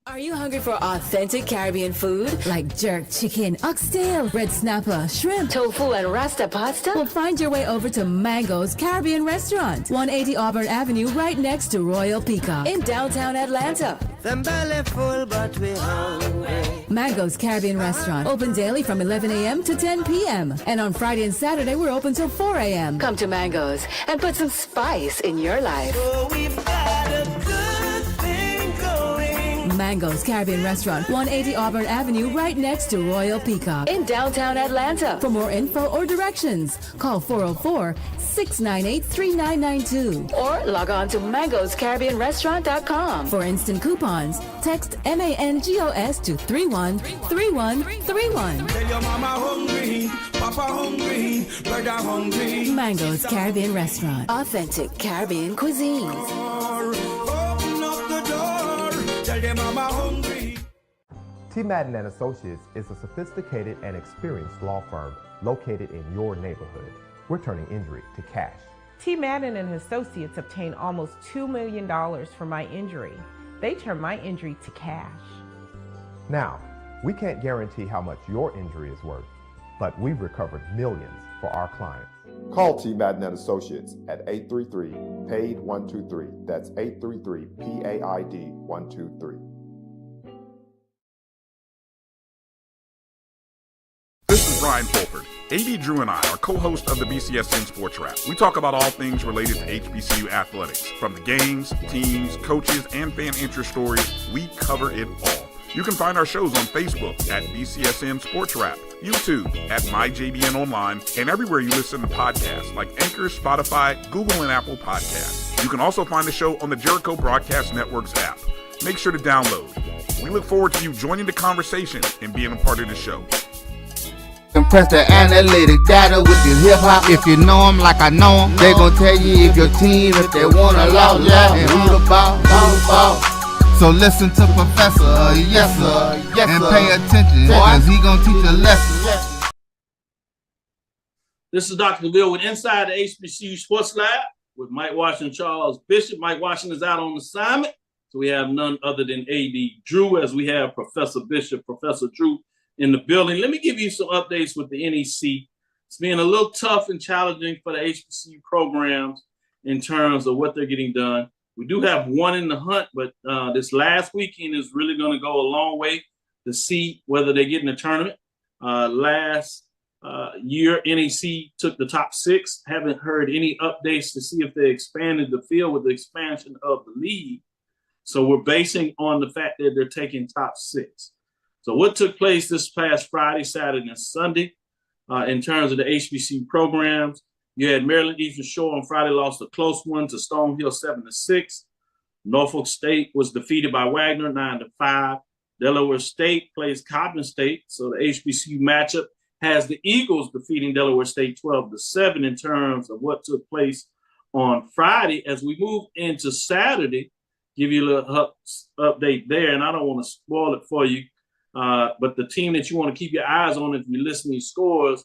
[SPEAKER 11] Are you hungry for authentic Caribbean food like jerk chicken, oxtail, red snapper, shrimp, tofu, and rasta pasta? Well, find your way over to Mango's Caribbean Restaurant, 180 Auburn Avenue, right next to Royal Peacock in downtown Atlanta.
[SPEAKER 12] Them belly full, but we hungry.
[SPEAKER 11] Mango's Caribbean Restaurant, open daily from 11 a.m. to 10 p.m. And on Friday and Saturday, we're open till 4 a.m. Come to Mango's and put some spice in your life.
[SPEAKER 12] So we've got a good thing going.
[SPEAKER 11] Mango's Caribbean Restaurant, 180 Auburn Avenue, right next to Royal Peacock in downtown Atlanta. For more info or directions, call 404-698-3992 or log on to mangoscaribbeanrestaurant.com. For instant coupons, text MANGOS to 313131.
[SPEAKER 12] Tell your mama hungry, papa hungry, brother hungry.
[SPEAKER 11] Mango's Caribbean Restaurant, authentic Caribbean cuisines.
[SPEAKER 12] Open up the door, tell your mama hungry.
[SPEAKER 13] T. Madden and Associates is a sophisticated and experienced law firm located in your neighborhood. We're turning injury to cash.
[SPEAKER 14] T. Madden and Associates obtained almost $2 million for my injury. They turned my injury to cash.
[SPEAKER 13] Now, we can't guarantee how much your injury is worth, but we've recovered millions for our clients.
[SPEAKER 15] Call T. Madden and Associates at 833-PAID-123. That's 833-PAID-123.
[SPEAKER 16] This is Brian Fulford. AD Drew and I are co-hosts of the BCSN Sports Wrap. We talk about all things related to HBCU athletics. From the games, teams, coaches, and fan interest stories, we cover it all. You can find our shows on Facebook at BCSN Sports Wrap, YouTube at MyJBN Online, and everywhere you listen to podcasts like Anchor, Spotify, Google, and Apple Podcasts. You can also find the show on the Jericho Broadcast Network's app. Make sure to download. We look forward to you joining the conversation and being a part of the show.
[SPEAKER 3] Compress the analytic data with your hip hop. If you know them like I know them, they gon' tell you if your team, if they wanna loud, and who the ball. So listen to Professor, yes sir, and pay attention, cause he gon' teach a lesson.
[SPEAKER 4] This is Dr. Cavil with Inside the HBCU Sports Lab with Mike Washington, Charles Bishop. Mike Washington is out on assignment, so we have none other than AD Drew, as we have Professor Bishop, Professor Drew in the building. Let me give you some updates with the NEC. It's been a little tough and challenging for the HBCU programs in terms of what they're getting done. We do have one in the hunt, but this last weekend is really going to go a long way to see whether they get in the tournament. Last year, NEC took the top 6. Haven't heard any updates to see if they expanded the field with the expansion of the league. So we're basing on the fact that they're taking top 6. So what took place this past Friday, Saturday, and Sunday in terms of the HBCU programs? You had Maryland Eastern Shore on Friday lost a close one to Stonehill 7-6. Norfolk State was defeated by Wagner 9-5. Delaware State plays Coppin State, so the HBCU matchup has the Eagles defeating Delaware State 12-7 in terms of what took place on Friday. As we move into Saturday, give you a little update there, and I don't want to spoil it for you, but the team that you want to keep your eyes on if you listen to these scores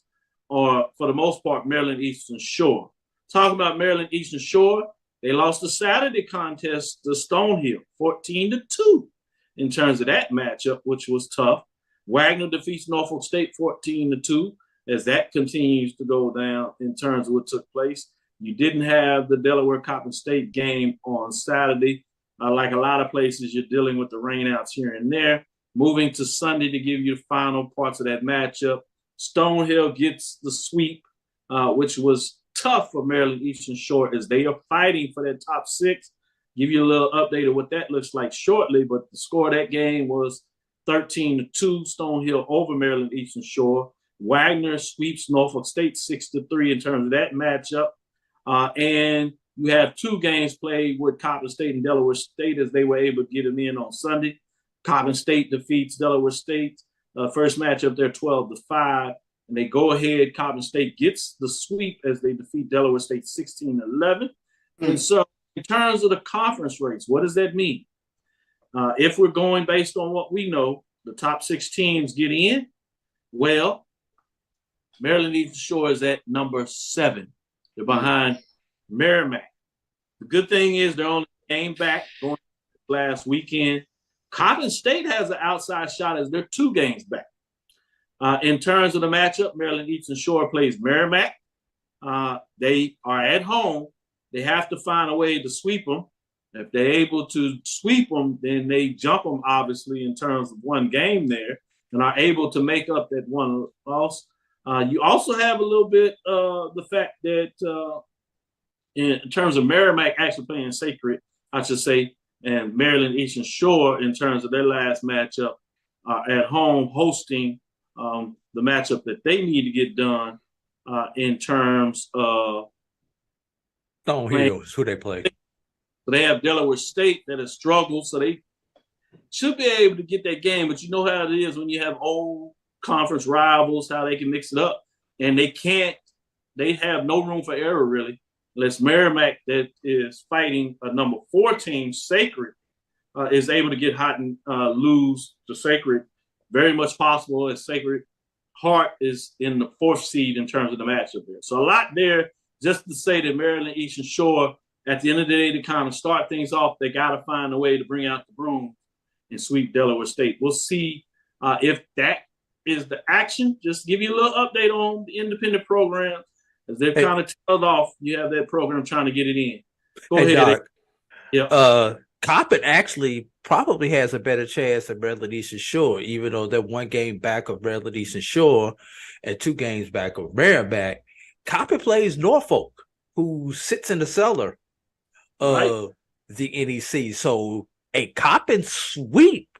[SPEAKER 4] are, for the most part, Maryland Eastern Shore. Talking about Maryland Eastern Shore, they lost the Saturday contest to Stonehill 14-2 in terms of that matchup, which was tough. Wagner defeats Norfolk State 14-2 as that continues to go down in terms of what took place. You didn't have the Delaware Coppin State game on Saturday. Like a lot of places, you're dealing with the rainouts here and there. Moving to Sunday to give you the final parts of that matchup. Stonehill gets the sweep, which was tough for Maryland Eastern Shore as they are fighting for that top 6. Give you a little update of what that looks like shortly, but the score of that game was 13-2, Stonehill over Maryland Eastern Shore. Wagner sweeps Norfolk State 6-3 in terms of that matchup. And you have 2 games played with Coppin State and Delaware State as they were able to get them in on Sunday. Coppin State defeats Delaware State. First matchup there 12-5. And they go ahead. Coppin State gets the sweep as they defeat Delaware State 16-11. And so in terms of the conference race, what does that mean? If we're going based on what we know, the top 6 teams get in. Well, Maryland Eastern Shore is at number 7. They're behind Merrimack. The good thing is they're only a game back going last weekend. Coppin State has an outside shot as they're 2 games back. In terms of the matchup, Maryland Eastern Shore plays Merrimack. They are at home. They have to find a way to sweep them. If they're able to sweep them, then they jump them, obviously, in terms of 1 game there and are able to make up that 1 loss. You also have a little bit the fact that in terms of Merrimack actually playing Sacred, I should say, and Maryland Eastern Shore in terms of their last matchup at home hosting the matchup that they need to get done in terms of
[SPEAKER 5] Stonehill is who they play.
[SPEAKER 4] So they have Delaware State that has struggled, so they should be able to get that game. But you know how it is when you have old conference rivals, how they can mix it up. And they can't, they have no room for error, really, unless Merrimack, that is fighting a number 4 team, Sacred, is able to get hot and lose to Sacred. Very much possible as Sacred Heart is in the 4th seed in terms of the matchup there. So a lot there just to say that Maryland Eastern Shore, at the end of the day, to kind of start things off, they got to find a way to bring out the broom and sweep Delaware State. We'll see if that is the action. Just give you a little update on the independent program as they've kind of tailed off. You have that program trying to get it in. Go ahead.
[SPEAKER 5] Doc, yeah. Coppin actually probably has a better chance than Maryland Eastern Shore, even though they're 1 game back of Maryland Eastern Shore and 2 games back of Merrimack. Coppin plays Norfolk, who sits in the cellar of the NEC. So a Coppin sweep,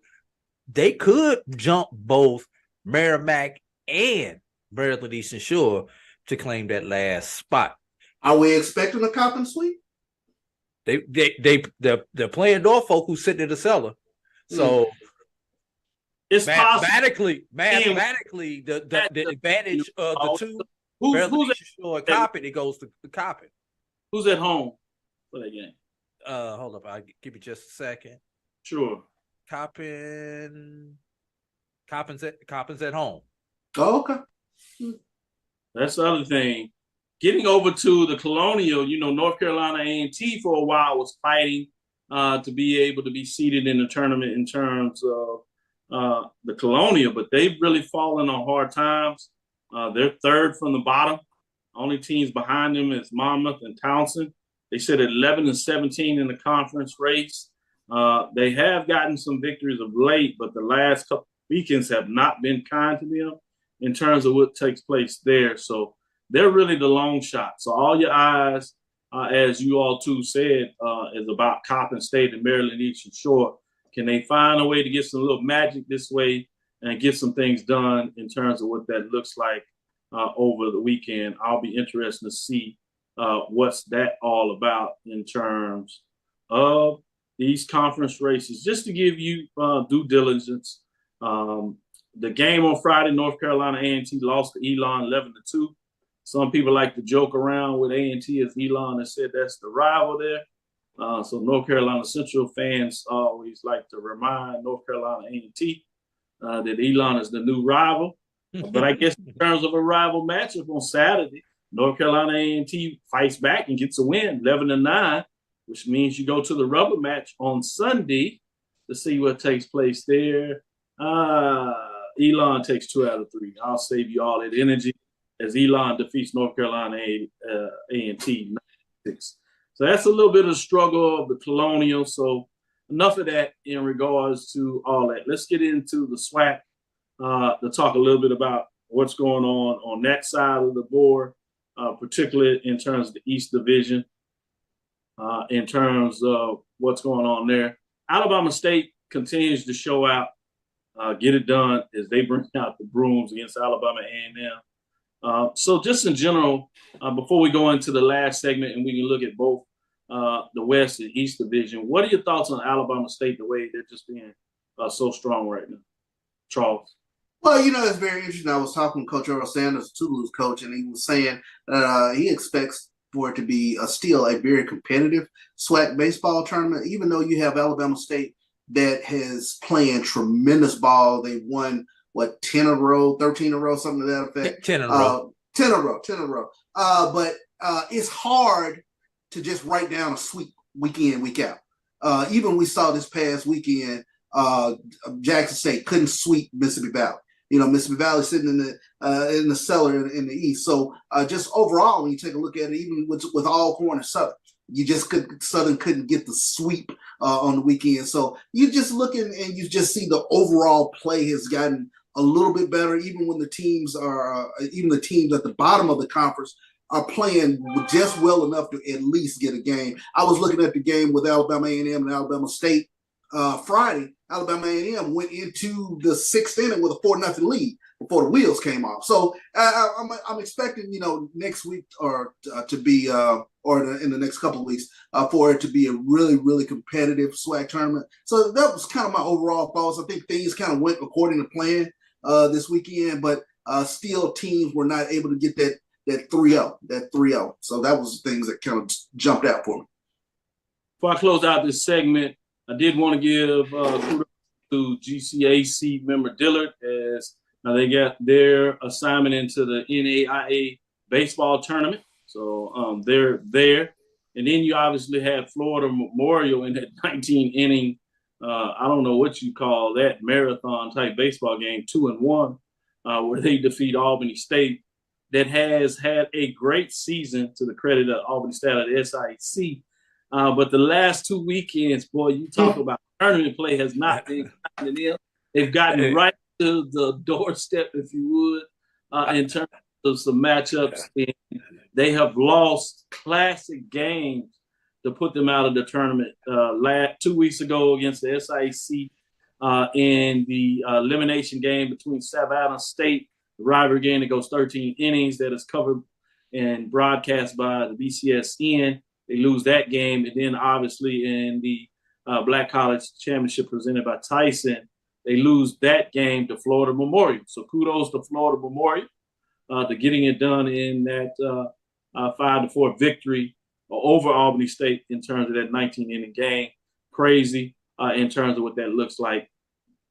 [SPEAKER 5] they could jump both Merrimack and Maryland Eastern Shore to claim that last spot.
[SPEAKER 10] Are we expecting a Coppin sweep?
[SPEAKER 5] They're playing Norfolk, who's sitting in the cellar. So
[SPEAKER 4] it's
[SPEAKER 5] mathematically, the advantage of the 2 Maryland Eastern Shore and Coppin, it goes to Coppin.
[SPEAKER 4] Who's at home for that game?
[SPEAKER 5] Hold up, I'll give you just a second.
[SPEAKER 4] Sure.
[SPEAKER 5] Coppin's at home.
[SPEAKER 10] Oh, okay.
[SPEAKER 4] That's the other thing. Getting over to the Colonial, North Carolina A&T for a while was fighting to be able to be seated in the tournament in terms of the Colonial, but they've really fallen on hard times. They're 3rd from the bottom. Only teams behind them is Monmouth and Townsend. They sit at 11-17 in the conference race. They have gotten some victories of late, but the last couple weekends have not been kind to them. in terms of what takes place there. So they're really the long shot. So all your eyes, as you all too said, is about Coppin State and Maryland Eastern Shore. Can they find a way to get some little magic this way and get some things done in terms of what that looks like over the weekend? I'll be interested to see what's that all about in terms of these conference races. Just to give you due diligence, the game on Friday, North Carolina A&T lost to Elon 11-2. Some people like to joke around with A&T as Elon and said that's the rival there. So North Carolina Central fans always like to remind North Carolina A&T that Elon is the new rival. But I guess in terms of a rival matchup on Saturday, North Carolina A&T fights back and gets a win, 11-9, which means you go to the rubber match on Sunday to see what takes place there. Elon takes 2 out of 3. I'll save you all that energy as Elon defeats North Carolina A&T 96. So that's a little bit of the struggle of the Colonial. So enough of that in regards to all that. Let's get into the SWAC to talk a little bit about what's going on that side of the board, particularly in terms of the East Division, in terms of what's going on there. Alabama State continues to show out, get it done as they bring out the brooms against Alabama A&M. So just in general, before we go into the last segment and we can look at both the West and East Division, what are your thoughts on Alabama State, the way they're just being so strong right now? Charles?
[SPEAKER 10] Well, it's very interesting. I was talking to Coach Earl Sanders, Tulu's coach, and he was saying he expects for it to be still a very competitive SWAC baseball tournament, even though you have Alabama State that has playing tremendous ball. They've won, 10 in a row, 13 in a row, something to that effect.
[SPEAKER 5] 10 in a row.
[SPEAKER 10] 10 in a row. But it's hard to just write down a sweep week in, week out. Even we saw this past weekend, Jackson State couldn't sweep Mississippi Valley. Mississippi Valley sitting in the cellar in the East. So just overall, when you take a look at it, even with Alcorn and Southern, Southern couldn't get the sweep on the weekend. So you just look and you just see the overall play has gotten a little bit better, even when the teams at the bottom of the conference are playing just well enough to at least get a game. I was looking at the game with Alabama A&M and Alabama State Friday. Alabama A&M went into the 6th inning with a 4-0 lead before the wheels came off. So I'm expecting, next week or to be or in the next couple of weeks for it to be a really, really competitive SWAC tournament. So that was kind of my overall thoughts. I think things kind of went according to plan this weekend, but still teams were not able to get that 3-0. So that was the things that kind of jumped out for me.
[SPEAKER 4] Before I close out this segment, I did want to give kudos to GCAC member Dillard as they got their assignment into the NAIA baseball tournament. So they're there. And then you obviously had Florida Memorial in that 19-inning, I don't know what you call that, marathon-type baseball game, 2-1, where they defeat Albany State, that has had a great season to the credit of Albany State at the SIC. But the last 2 weekends, boy, you talk about tournament play has not been gotten in. They've gotten right to the doorstep, if you would, in terms of some matchups. And they have lost classic games to put them out of the tournament. 2 weeks ago against the SIC in the elimination game between Savannah State, the rivalry game that goes 13 innings that is covered and broadcast by the BCSN. They lose that game. And then obviously in the Black College Championship presented by Tyson, they lose that game to Florida Memorial. So kudos to Florida Memorial to getting it done in that 5-4 victory over Albany State in terms of that 19-inning game. Crazy in terms of what that looks like.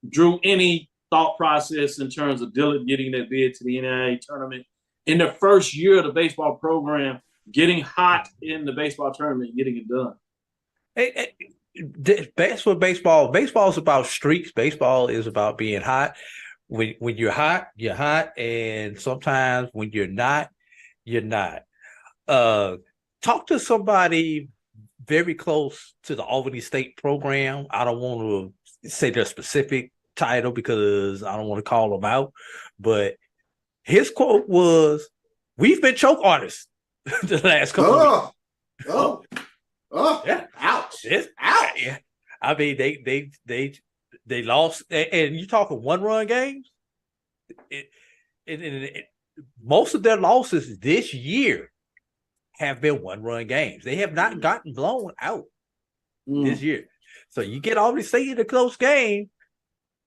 [SPEAKER 4] Drew, any thought process in terms of Dillard getting that bid to the NAIA tournament in the first year of the baseball program, getting hot in the baseball tournament, getting it done?
[SPEAKER 5] That's what baseball is about. Streaks. Baseball is about being hot. When you're hot, you're hot, and sometimes when you're not, you're not. Talk to somebody very close to the Albany State program. I don't want to say their specific title because I don't want to call them out, but His quote was, "We've been choke artists the last couple of weeks." Yeah.
[SPEAKER 10] Ouch.
[SPEAKER 5] Ouch. Yeah. I mean, they lost, and you talking 1-run games. Most of their losses this year have been 1-run games. They have not gotten blown out this year. So you get all these say in a close game,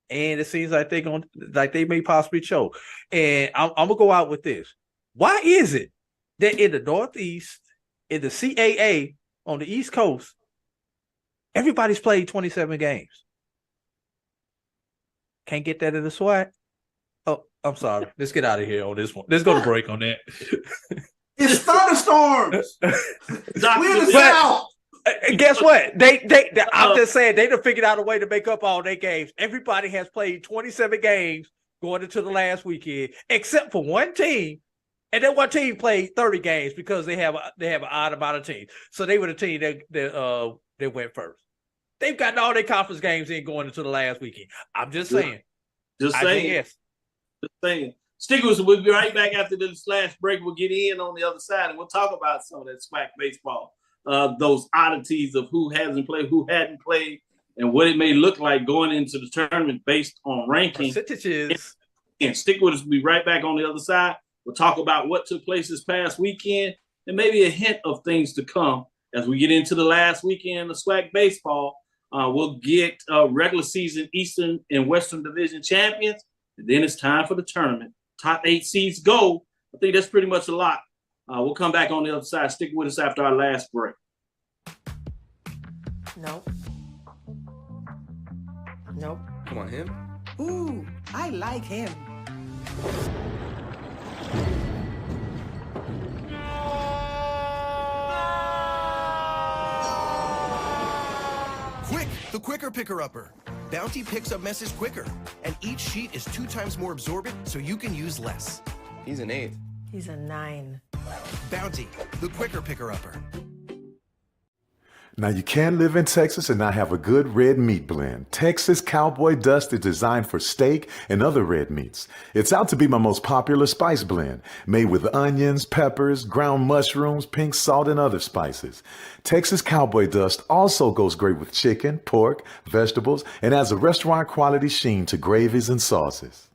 [SPEAKER 5] and it seems like they may possibly choke. And I'm gonna go out with this. Why is it that in the Northeast, in the CAA on the East Coast, everybody's played 27 games? Can't get that in the SWAC? Oh, I'm sorry. Let's get out of here on this one. Let's go to break on that.
[SPEAKER 10] It's thunderstorms. We in the South.
[SPEAKER 5] Guess what? I'm just saying they done figured out a way to make up all their games. Everybody has played 27 games going into the last weekend, except for one team. And then one team played 30 games because they have an odd amount of teams. So they were the team that went first. They've gotten all their conference games in going into the last weekend. I'm just saying.
[SPEAKER 4] Just saying. Stick with us. We'll be right back after this last break. We'll get in on the other side and we'll talk about some of that SWAC baseball. Those oddities of who hasn't played, who hadn't played, and what it may look like going into the tournament based on ranking.
[SPEAKER 5] Percentages.
[SPEAKER 4] And stick with us. We'll be right back on the other side. We'll talk about what took place this past weekend and maybe a hint of things to come as we get into the last weekend of SWAC baseball. We'll get regular season Eastern and Western Division champions. And then it's time for the tournament. Top 8 seeds go. I think that's pretty much a lot. We'll come back on the other side. Stick with us after our last break.
[SPEAKER 17] Nope.
[SPEAKER 18] Come on, him.
[SPEAKER 17] Ooh, I like him.
[SPEAKER 19] Quick, the quicker picker-upper. Bounty picks up message quicker, and each sheet is 2 times more absorbent, so you can use less.
[SPEAKER 18] He's an 8.
[SPEAKER 17] He's a 9.
[SPEAKER 19] Bounty, the quicker picker-upper.
[SPEAKER 20] Now, you can't live in Texas and not have a good red meat blend. Texas Cowboy Dust is designed for steak and other red meats. It's out to be my most popular spice blend, made with onions, peppers, ground mushrooms, pink salt, and other spices. Texas Cowboy Dust also goes great with chicken, pork, vegetables, and adds a restaurant quality sheen to gravies and sauces.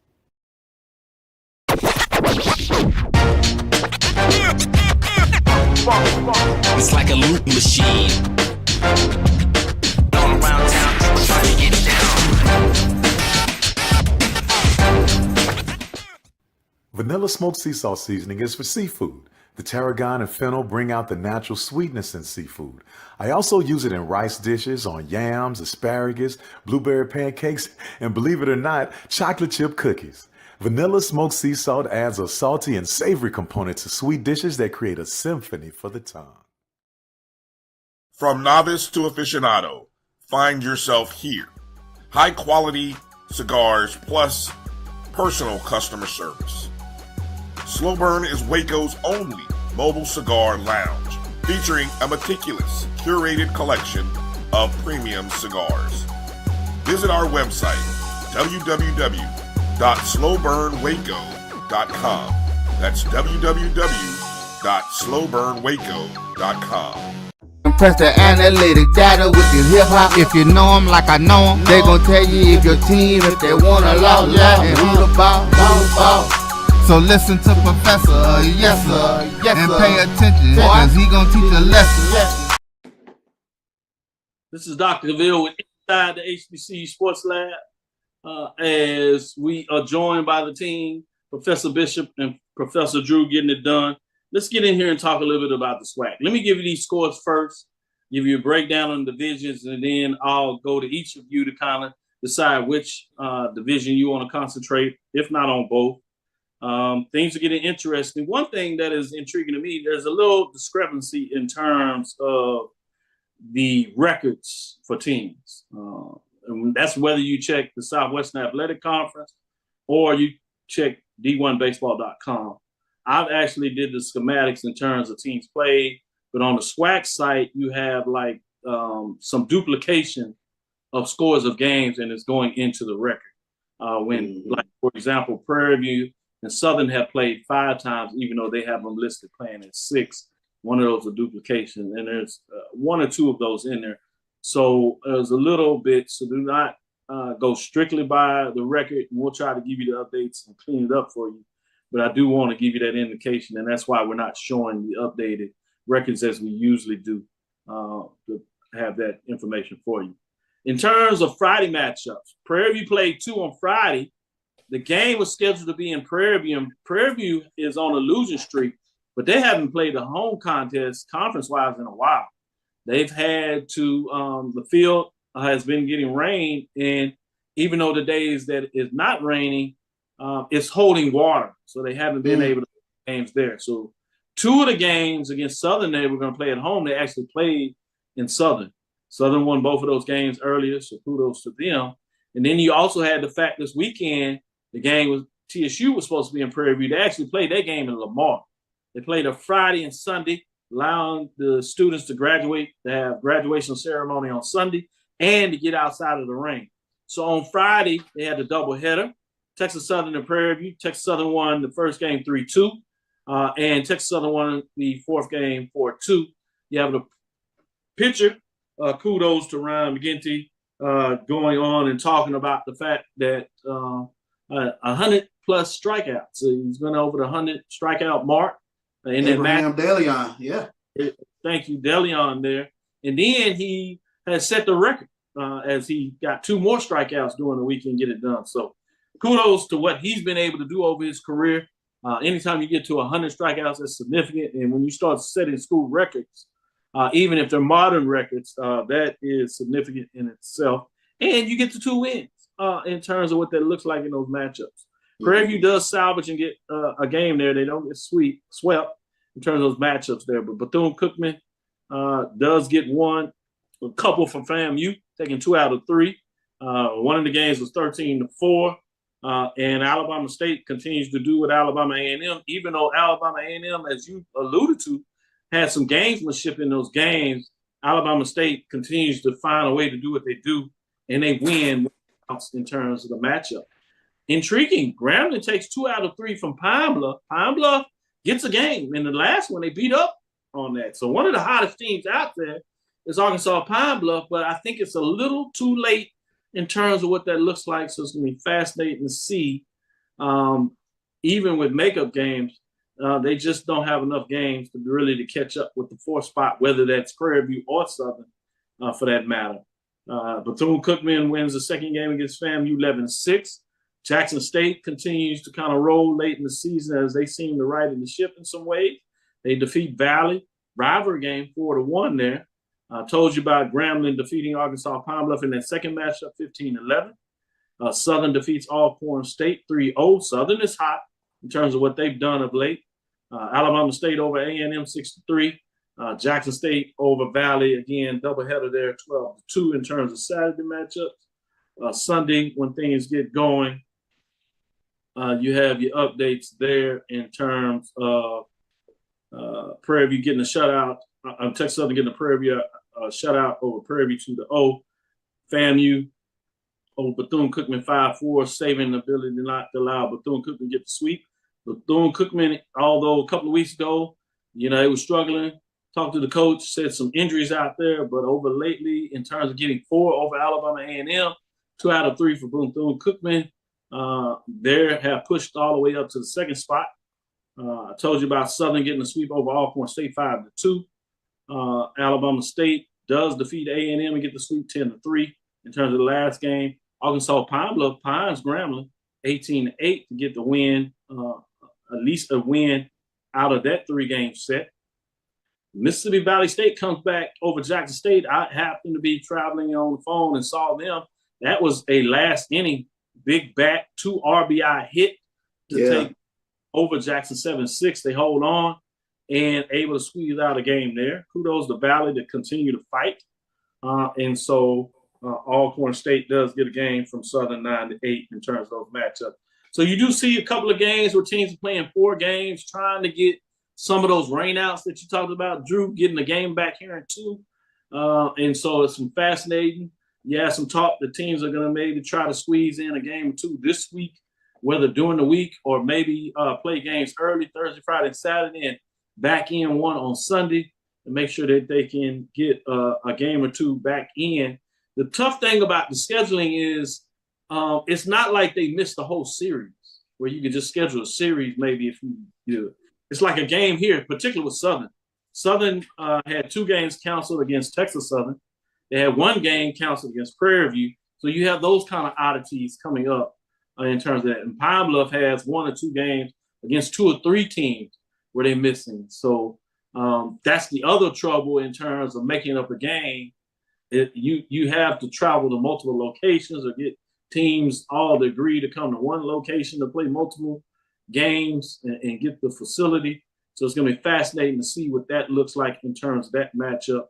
[SPEAKER 21] It's like a loop machine. All around town, people trying to get down.
[SPEAKER 20] Vanilla smoked sea salt seasoning is for seafood. The tarragon and fennel bring out the natural sweetness in seafood. I also use it in rice dishes, on yams, asparagus, blueberry pancakes, and believe it or not, chocolate chip cookies. Vanilla smoked sea salt adds a salty and savory component to sweet dishes that create a symphony for the tongue.
[SPEAKER 16] From novice to aficionado, find yourself here. High quality cigars plus personal customer service. Slow Burn is Waco's only mobile cigar lounge, featuring a meticulous, curated collection of premium cigars. Visit our website, www.slowburnwaco.com. That's www.slowburnwaco.com.
[SPEAKER 3] Press the analytic data with your hip hop. If you know them like I know them, they gon' tell you if your team, if they wanna law, and who the ball. So listen to Professor, yes sir, and pay attention, cause he gon' teach a lesson.
[SPEAKER 4] This is Dr. Cavil with Inside the HBCU Sports Lab. As we are joined by the team, Professor Bishop and Professor Drew getting it done. Let's get in here and talk a little bit about the SWAC. Let me give you these scores first, give you a breakdown on the divisions, and then I'll go to each of you to kind of decide which division you want to concentrate, if not on both. Things are getting interesting. One thing that is intriguing to me, there's a little discrepancy in terms of the records for teams. And that's whether you check the Southwestern Athletic Conference or you check d1baseball.com. I've actually did the schematics in terms of teams played, but on the SWAC site, you have like some duplication of scores of games and it's going into the record. Like, for example, Prairie View and Southern have played 5 times, even though they have them listed playing at 6. One of those are duplication, and there's 1 or 2 of those in there. So there's a little bit, so do not go strictly by the record, and we'll try to give you the updates and clean it up for you. But I do want to give you that indication, and that's why we're not showing the updated records as we usually do to have that information for you. In terms of Friday matchups, Prairie View played 2 on Friday. The game was scheduled to be in Prairie View, and Prairie View is on a losing streak, but they haven't played a home contest conference-wise in a while. They've had to, the field has been getting rain, and even though the days that it's not raining, it's holding water. So they haven't been able to play games there. So 2 of the games against Southern they were going to play at home, they actually played in Southern. Southern won both of those games earlier, so kudos to them. And then you also had the fact this weekend, the game was TSU was supposed to be in Prairie View. They actually played that game in Lamar. They played a Friday and Sunday, allowing the students to graduate, to have graduation ceremony on Sunday, and to get outside of the rain. So on Friday, they had the doubleheader. Texas Southern and Prairie View. Texas Southern won the first game 3-2, and Texas Southern won the 4th game 4-2. You have the picture. Kudos to Ryan McGinty going on and talking about the fact that 100 plus strikeouts. So he's been over the 100 strikeout mark. And
[SPEAKER 10] Abraham DeLeon, yeah.
[SPEAKER 4] Thank you, DeLeon there. And then he has set the record as he got 2 more strikeouts during the week and get it done. So kudos to what he's been able to do over his career. Anytime you get to 100 strikeouts, that's significant. And when you start setting school records, even if they're modern records, that is significant in itself. And you get the 2 wins in terms of what that looks like in those matchups. Prairie View does salvage and get a game there. They don't get swept in terms of those matchups there. But Bethune-Cookman does get one. A couple from FAMU, taking 2 out of 3. One of the games was 13-4. And Alabama State continues to do with Alabama A&M, even though Alabama A&M, as you alluded to, had some gamesmanship in those games. Alabama State continues to find a way to do what they do, and they win in terms of the matchup. Intriguing, Grambling takes 2 out of 3 from Pine Bluff. Pine Bluff gets a game. In the last one, they beat up on that. So one of the hottest teams out there is Arkansas Pine Bluff, but I think it's a little too late in terms of what that looks like. So it's going to be fascinating to see. Even with makeup games, they just don't have enough games to catch up with the 4th spot, whether that's Prairie View or Southern for that matter. Bethune-Cookman wins the 2nd game against FAMU 11-6. Jackson State continues to kind of roll late in the season as they seem to right in the ship in some ways. They defeat Valley. Rivalry game 4-1 there. I told you about Grambling defeating Arkansas Pine Bluff in that 2nd matchup 15-11. Southern defeats Alcorn State 3-0. Southern is hot in terms of what they've done of late. Alabama State over A&M 6-3. Jackson State over Valley, again, doubleheader there 12-2 in terms of Saturday matchups. Sunday, when things get going, you have your updates there in terms of Prairie View getting a shutout. Texas Southern getting a Prairie View shutout over Prairie View 2-0. FAMU over Bethune-Cookman 5-4, saving the ability not to allow Bethune-Cookman to get the sweep. Bethune-Cookman, although a couple of weeks ago, it was struggling. Talked to the coach, said some injuries out there, but over lately, in terms of getting 4 over Alabama A&M, 2 out of 3 for Bethune-Cookman. They have pushed all the way up to the 2nd spot. I told you about Southern getting a sweep over Alcorn State 5-2. Alabama State does defeat A&M and get the sweep 10-3 in terms of the last game. Arkansas Pine Bluff, Pines Grambling 18-8 to get the win, at least a win out of that 3-game set. Mississippi Valley State comes back over Jackson State. I happened to be traveling on the phone and saw them. That was a last inning big bat, 2 RBI hit to take over Jackson 7-6. They hold on and able to squeeze out a game there. Kudos to Valley to continue to fight. And so Alcorn State does get a game from Southern 9-8 in terms of those matchups. So you do see a couple of games where teams are playing 4 games, trying to get some of those rainouts that you talked about, Drew, getting the game back here in 2. And so it's some fascinating. Yeah, some talk the teams are going to maybe try to squeeze in a game or 2 this week. whether during the week or maybe play games early Thursday, Friday, and Saturday, and back in one on Sunday, and make sure that they can get a game or two back in. The tough thing about the scheduling is it's not like they missed the whole series where you could just schedule a series maybe if you do it. It's like a game here, particularly with Southern. Southern had 2 games canceled against Texas Southern. They had 1 game canceled against Prairie View. So you have those kind of oddities coming up in terms of that. And Pine Bluff has 1 or 2 games against 2 or 3 teams where they're missing. So that's the other trouble in terms of making up a game. You have to travel to multiple locations or get teams all to agree to come to one location to play multiple games and get the facility. So it's going to be fascinating to see what that looks like in terms of that matchup.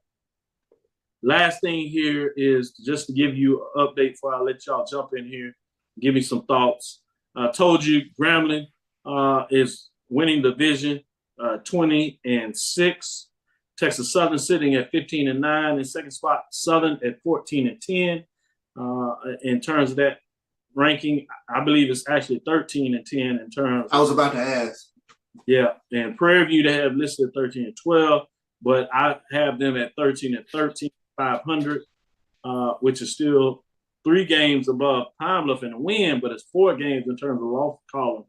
[SPEAKER 4] Last thing here is just to give you an update before I let y'all jump in here, give me some thoughts. I told you Grambling is winning the division 20-6. Texas Southern sitting at 15-9. In second spot, Southern at 14-10. In terms of that ranking, I believe it's actually 13-10 in terms.
[SPEAKER 10] I was about to ask.
[SPEAKER 4] Yeah, and Prairie View they have listed at 13-12, but I have them at 13-13, 500, which is still 3 games above Pine Bluff in a win, but it's 4 games in terms of loss column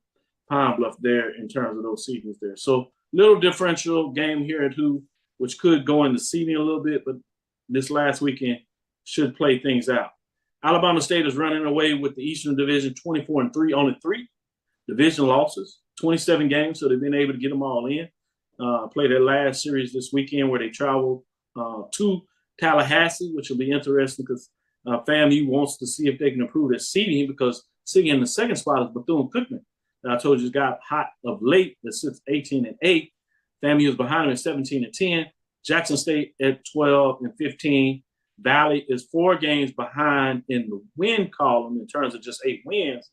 [SPEAKER 4] Pine Bluff there in terms of those seedings there. So little differential game here at who, which could go into seeding a little bit, but this last weekend should play things out. Alabama State is running away with the Eastern Division 24-3, only 3 division losses, 27 games, so they've been able to get them all in. Play their last series this weekend where they travel to Tallahassee, which will be interesting because FAMU wants to see if they can improve their seeding because sitting in the second spot is Bethune-Cookman. I told you got hot of late that sits 18-8. FAMU is behind them at 17-10. Jackson State at 12-15. Valley is 4 games behind in the win column in terms of just 8 wins,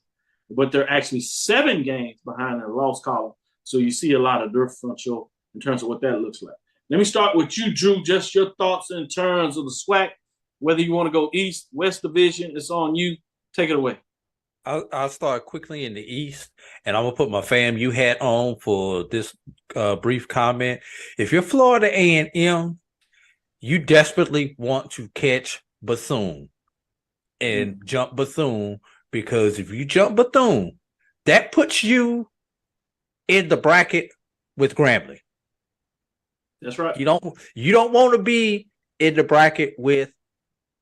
[SPEAKER 4] but they're actually 7 games behind in the loss column. So you see a lot of differential in terms of what that looks like. Let me start with you, Drew. Just your thoughts in terms of the SWAC, whether you want to go East, West Division, it's on you. Take it away.
[SPEAKER 5] I'll start quickly in the East, and I'm going to put my FAMU hat on for this brief comment. If you're Florida A&M, you desperately want to catch Bethune and jump Bethune, because if you jump Bethune, that puts you in the bracket with Grambling.
[SPEAKER 4] That's right.
[SPEAKER 5] You don't want to be in the bracket with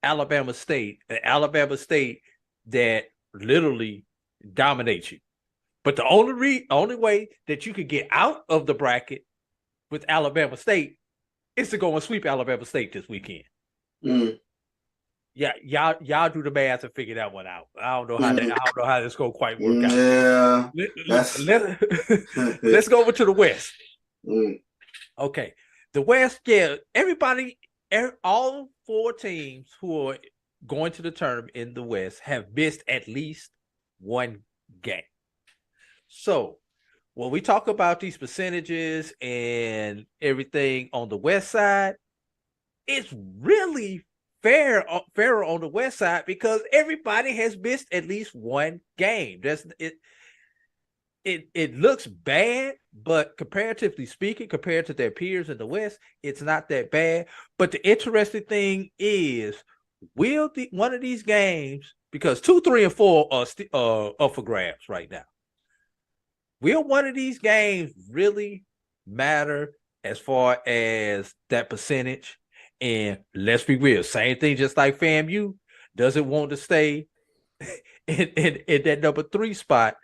[SPEAKER 5] Alabama State, an Alabama State that literally dominates you. But the only way that you could get out of the bracket with Alabama State is to go and sweep Alabama State this weekend. Yeah, y'all do the math and figure that one out. I don't know how this gonna quite work out. Let's go over to the West. Okay, the West. Yeah, all 4 teams who are going to the tournament in the West have missed at least 1 game. So when we talk about these percentages and everything on the West side, it's really fairer on the West side because everybody has missed at least 1 game. It looks bad, but comparatively speaking, compared to their peers in the West, it's not that bad. But the interesting thing is, will one of these games, because 2, 3, and 4 are up for grabs right now, will one of these games really matter as far as that percentage? And let's be real, same thing, just like FAMU doesn't want to stay in that number 3 spot.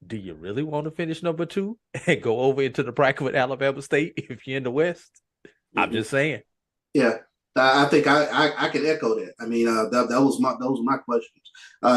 [SPEAKER 5] Do you really want to finish number 2 and go over into the bracket with Alabama State if you're in the West? I'm just saying.
[SPEAKER 10] Yeah, I think I can echo that. I mean, that was my questions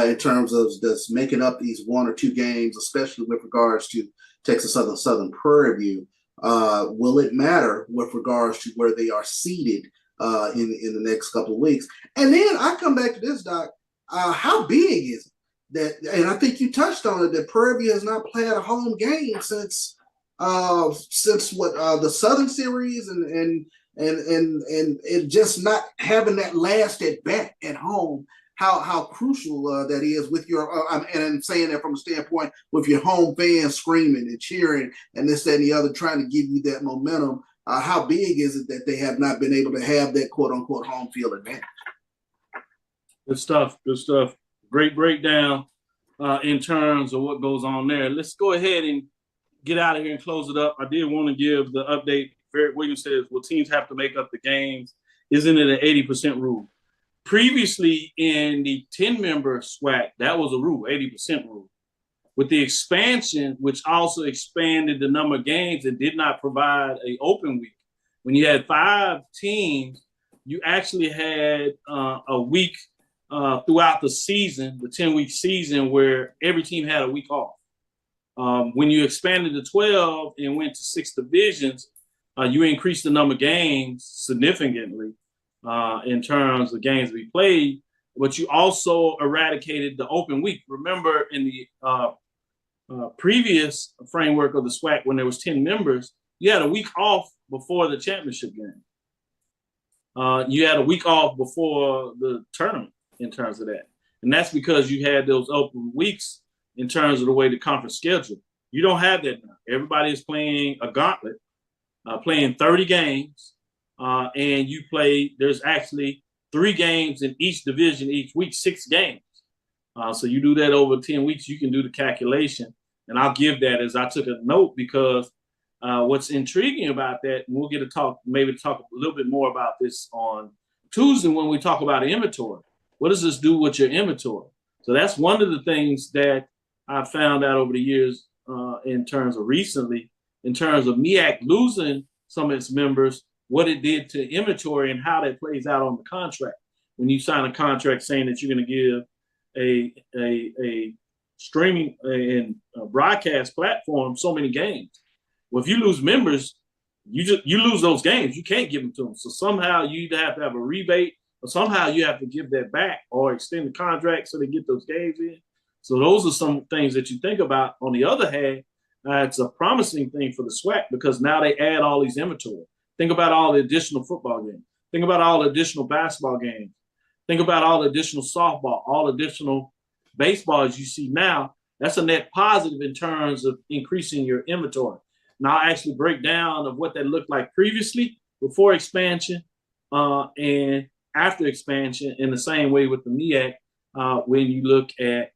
[SPEAKER 10] in terms of just making up these 1 or 2 games, especially with regards to Texas Southern Prairie View. Will it matter with regards to where they are seated in the next couple of weeks? And then I come back to this, Doc. How big is it that? And I think you touched on it, that Prairie View has not played a home game since the Southern Series and it just not having that last at bat at home. how crucial that is with your, and I'm saying that from a standpoint with your home fans screaming and cheering and this, that, and the other, trying to give you that momentum. How big is it that they have not been able to have that quote unquote home field advantage?
[SPEAKER 4] Good stuff. Good stuff. Great breakdown in terms of what goes on there. Let's go ahead and get out of here and close it up. I did want to give the update. Barrett Williams says, well, teams have to make up the games. Isn't it an 80% rule? Previously in the 10-member SWAC, that was a rule, 80% rule. With the expansion, which also expanded the number of games and did not provide an open week, when you had 5 teams, you actually had a week throughout the season, the 10-week season, where every team had a week off. When you expanded to 12 and went to 6 divisions, you increased the number of games significantly in terms of games to be played, but you also eradicated the open week. Remember, in the previous framework of the SWAC, when there was 10 members, you had a week off before the championship game. You had a week off before the tournament in terms of that. And that's because you had those open weeks in terms of the way the conference schedule. You don't have that now. Everybody is playing a gauntlet, playing 30 games, and you play, there's actually 3 games in each division each week, 6 games. So you do that over 10 weeks, you can do the calculation. And I'll give that as I took a note, because what's intriguing about that, and we'll get to talk a little bit more about this on Tuesday when we talk about inventory. What does this do with your inventory? So that's one of the things that I found out over the years in terms of recently, in terms of MEAC losing some of its members, what it did to inventory and how that plays out on the contract. When you sign a contract saying that you're going to give a streaming and broadcast platform so many games. Well, if you lose members, you lose those games. You can't give them to them. So somehow you either have to have a rebate, or somehow you have to give that back or extend the contract so they get those games in. So those are some things that you think about. On the other hand, it's a promising thing for the SWAC, because now they add all these inventory. Think about all the additional football games. Think about all the additional basketball games. Think about all the additional softball, all additional baseball as you see now. That's a net positive in terms of increasing your inventory. Now I'll actually break down of what that looked like previously, before expansion, and after expansion, in the same way with the MEAC, when you look at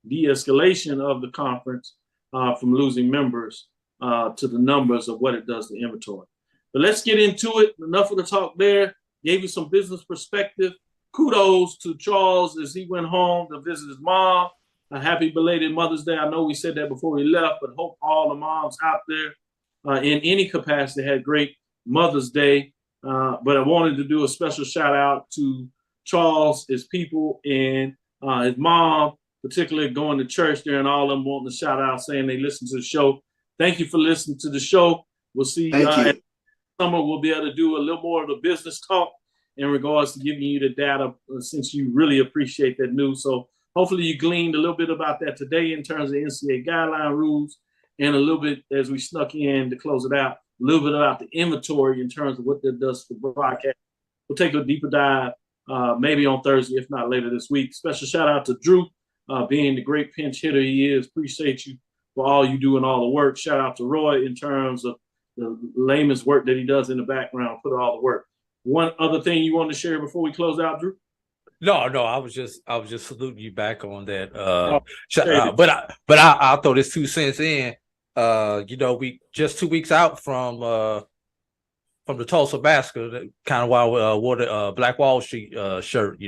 [SPEAKER 4] de-escalation of the conference from losing members to the numbers of what it does to inventory. But let's get into it. Enough of the talk there. Gave you some business perspective. Kudos to Charles as he went home to visit his mom. A happy belated Mother's Day. I know we said that before we left, but hope all the moms out there in any capacity had great Mother's Day. But I wanted to do a special shout out to Charles, his people, and his mom, particularly going to church there, and all of them wanting to shout out saying they listen to the show. Thank you for listening to the show. We'll see you summer. We'll be able to do a little more of the business talk in regards to giving you the data, since you really appreciate that news. So hopefully you gleaned a little bit about that today in terms of NCAA guideline rules, and a little bit, as we snuck in to close it out, a little bit about the inventory in terms of what that does for broadcast. We'll take a deeper dive maybe on Thursday, if not later this week. Special shout out to Drew, being the great pinch hitter he is. Appreciate you for all you do and all the work. Shout out to Roy in terms of the layman's work that he does in the background, put all the work. One other thing you want to share before we close out, Drew?
[SPEAKER 5] No, I was just saluting you back on that. But I'll throw this 2 cents in. We just 2 weeks out from the Tulsa massacre, kind of why we wore the Black Wall Street shirt.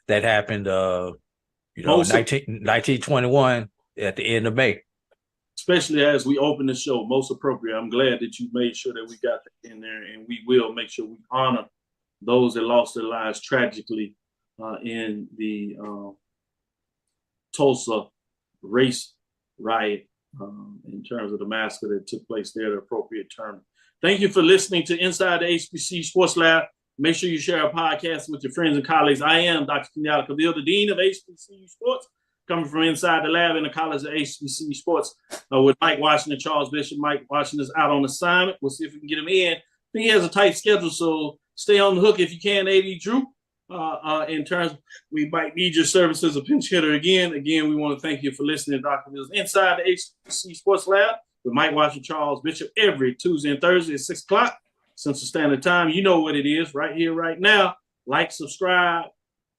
[SPEAKER 5] That happened. 1921 at the end of May.
[SPEAKER 4] Especially as we open the show, most appropriate. I'm glad that you made sure that we got that in there, and we will make sure we honor those that lost their lives tragically in the Tulsa race riot in terms of the massacre that took place there, the appropriate term. Thank you for listening to Inside the HBCU Sports Lab. Make sure you share our podcast with your friends and colleagues. I am Dr. Kenyatta, Cavil, the Dean of HBCU Sports, coming from inside the lab in the College of HBCU Sports with Mike Washington, Charles Bishop. Mike Washington is out on assignment. We'll see if we can get him in. I think he has a tight schedule, so stay on the hook if you can, AD Drew. in terms, we might need your services as a pinch hitter again. Again, we want to thank you for listening to Dr. Mills Inside the HBCU Sports Lab with Mike Washington, Charles Bishop every Tuesday and Thursday at 6 o'clock Central Standard Time. You know what it is right here, right now. Like, subscribe,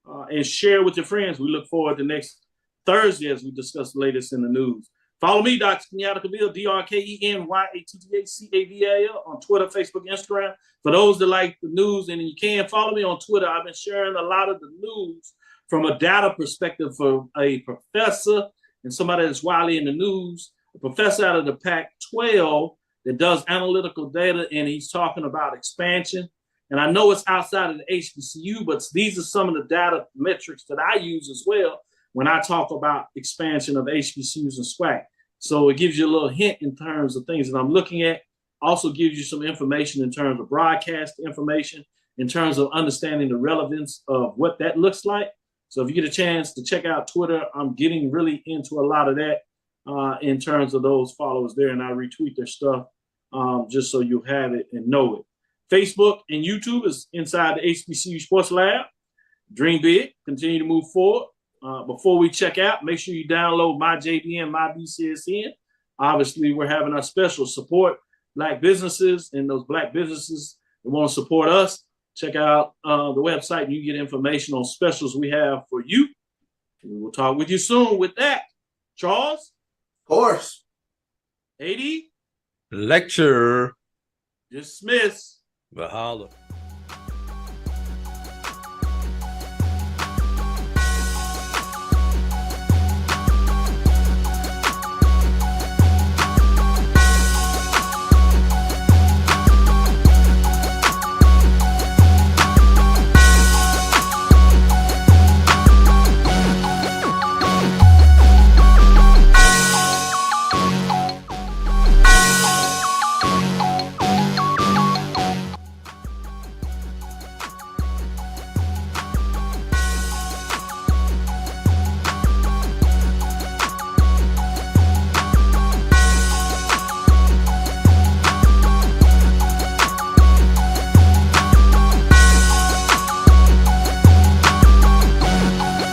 [SPEAKER 4] and share with your friends. We look forward to next Thursday as we discuss the latest in the news. Follow me, Dr. Kenyatta Cavil, DrKenyattaCaval on Twitter, Facebook, Instagram. For those that like the news, and you can follow me on Twitter. I've been sharing a lot of the news from a data perspective for a professor and somebody that's widely in the news, a professor out of the Pac-12 that does analytical data, and he's talking about expansion. And I know it's outside of the HBCU, but these are some of the data metrics that I use as well when I talk about expansion of HBCUs and SWAC. So it gives you a little hint in terms of things that I'm looking at. Also gives you some information in terms of broadcast information, in terms of understanding the relevance of what that looks like. So if you get a chance to check out Twitter, I'm getting really into a lot of that in terms of those followers there, and I retweet their stuff just so you have it and know it. Facebook and YouTube is Inside the HBCU Sports Lab. Dream big, continue to move forward. Before we check out, make sure you download my JBN, my BCSN. Obviously, we're having our special support Black businesses, and those Black businesses that want to support us. Check out the website, and you get information on specials we have for you. We will talk with you soon. With that, Charles?
[SPEAKER 10] Of course.
[SPEAKER 4] AD?
[SPEAKER 5] Lecture.
[SPEAKER 4] Dismiss.
[SPEAKER 5] Mahalo.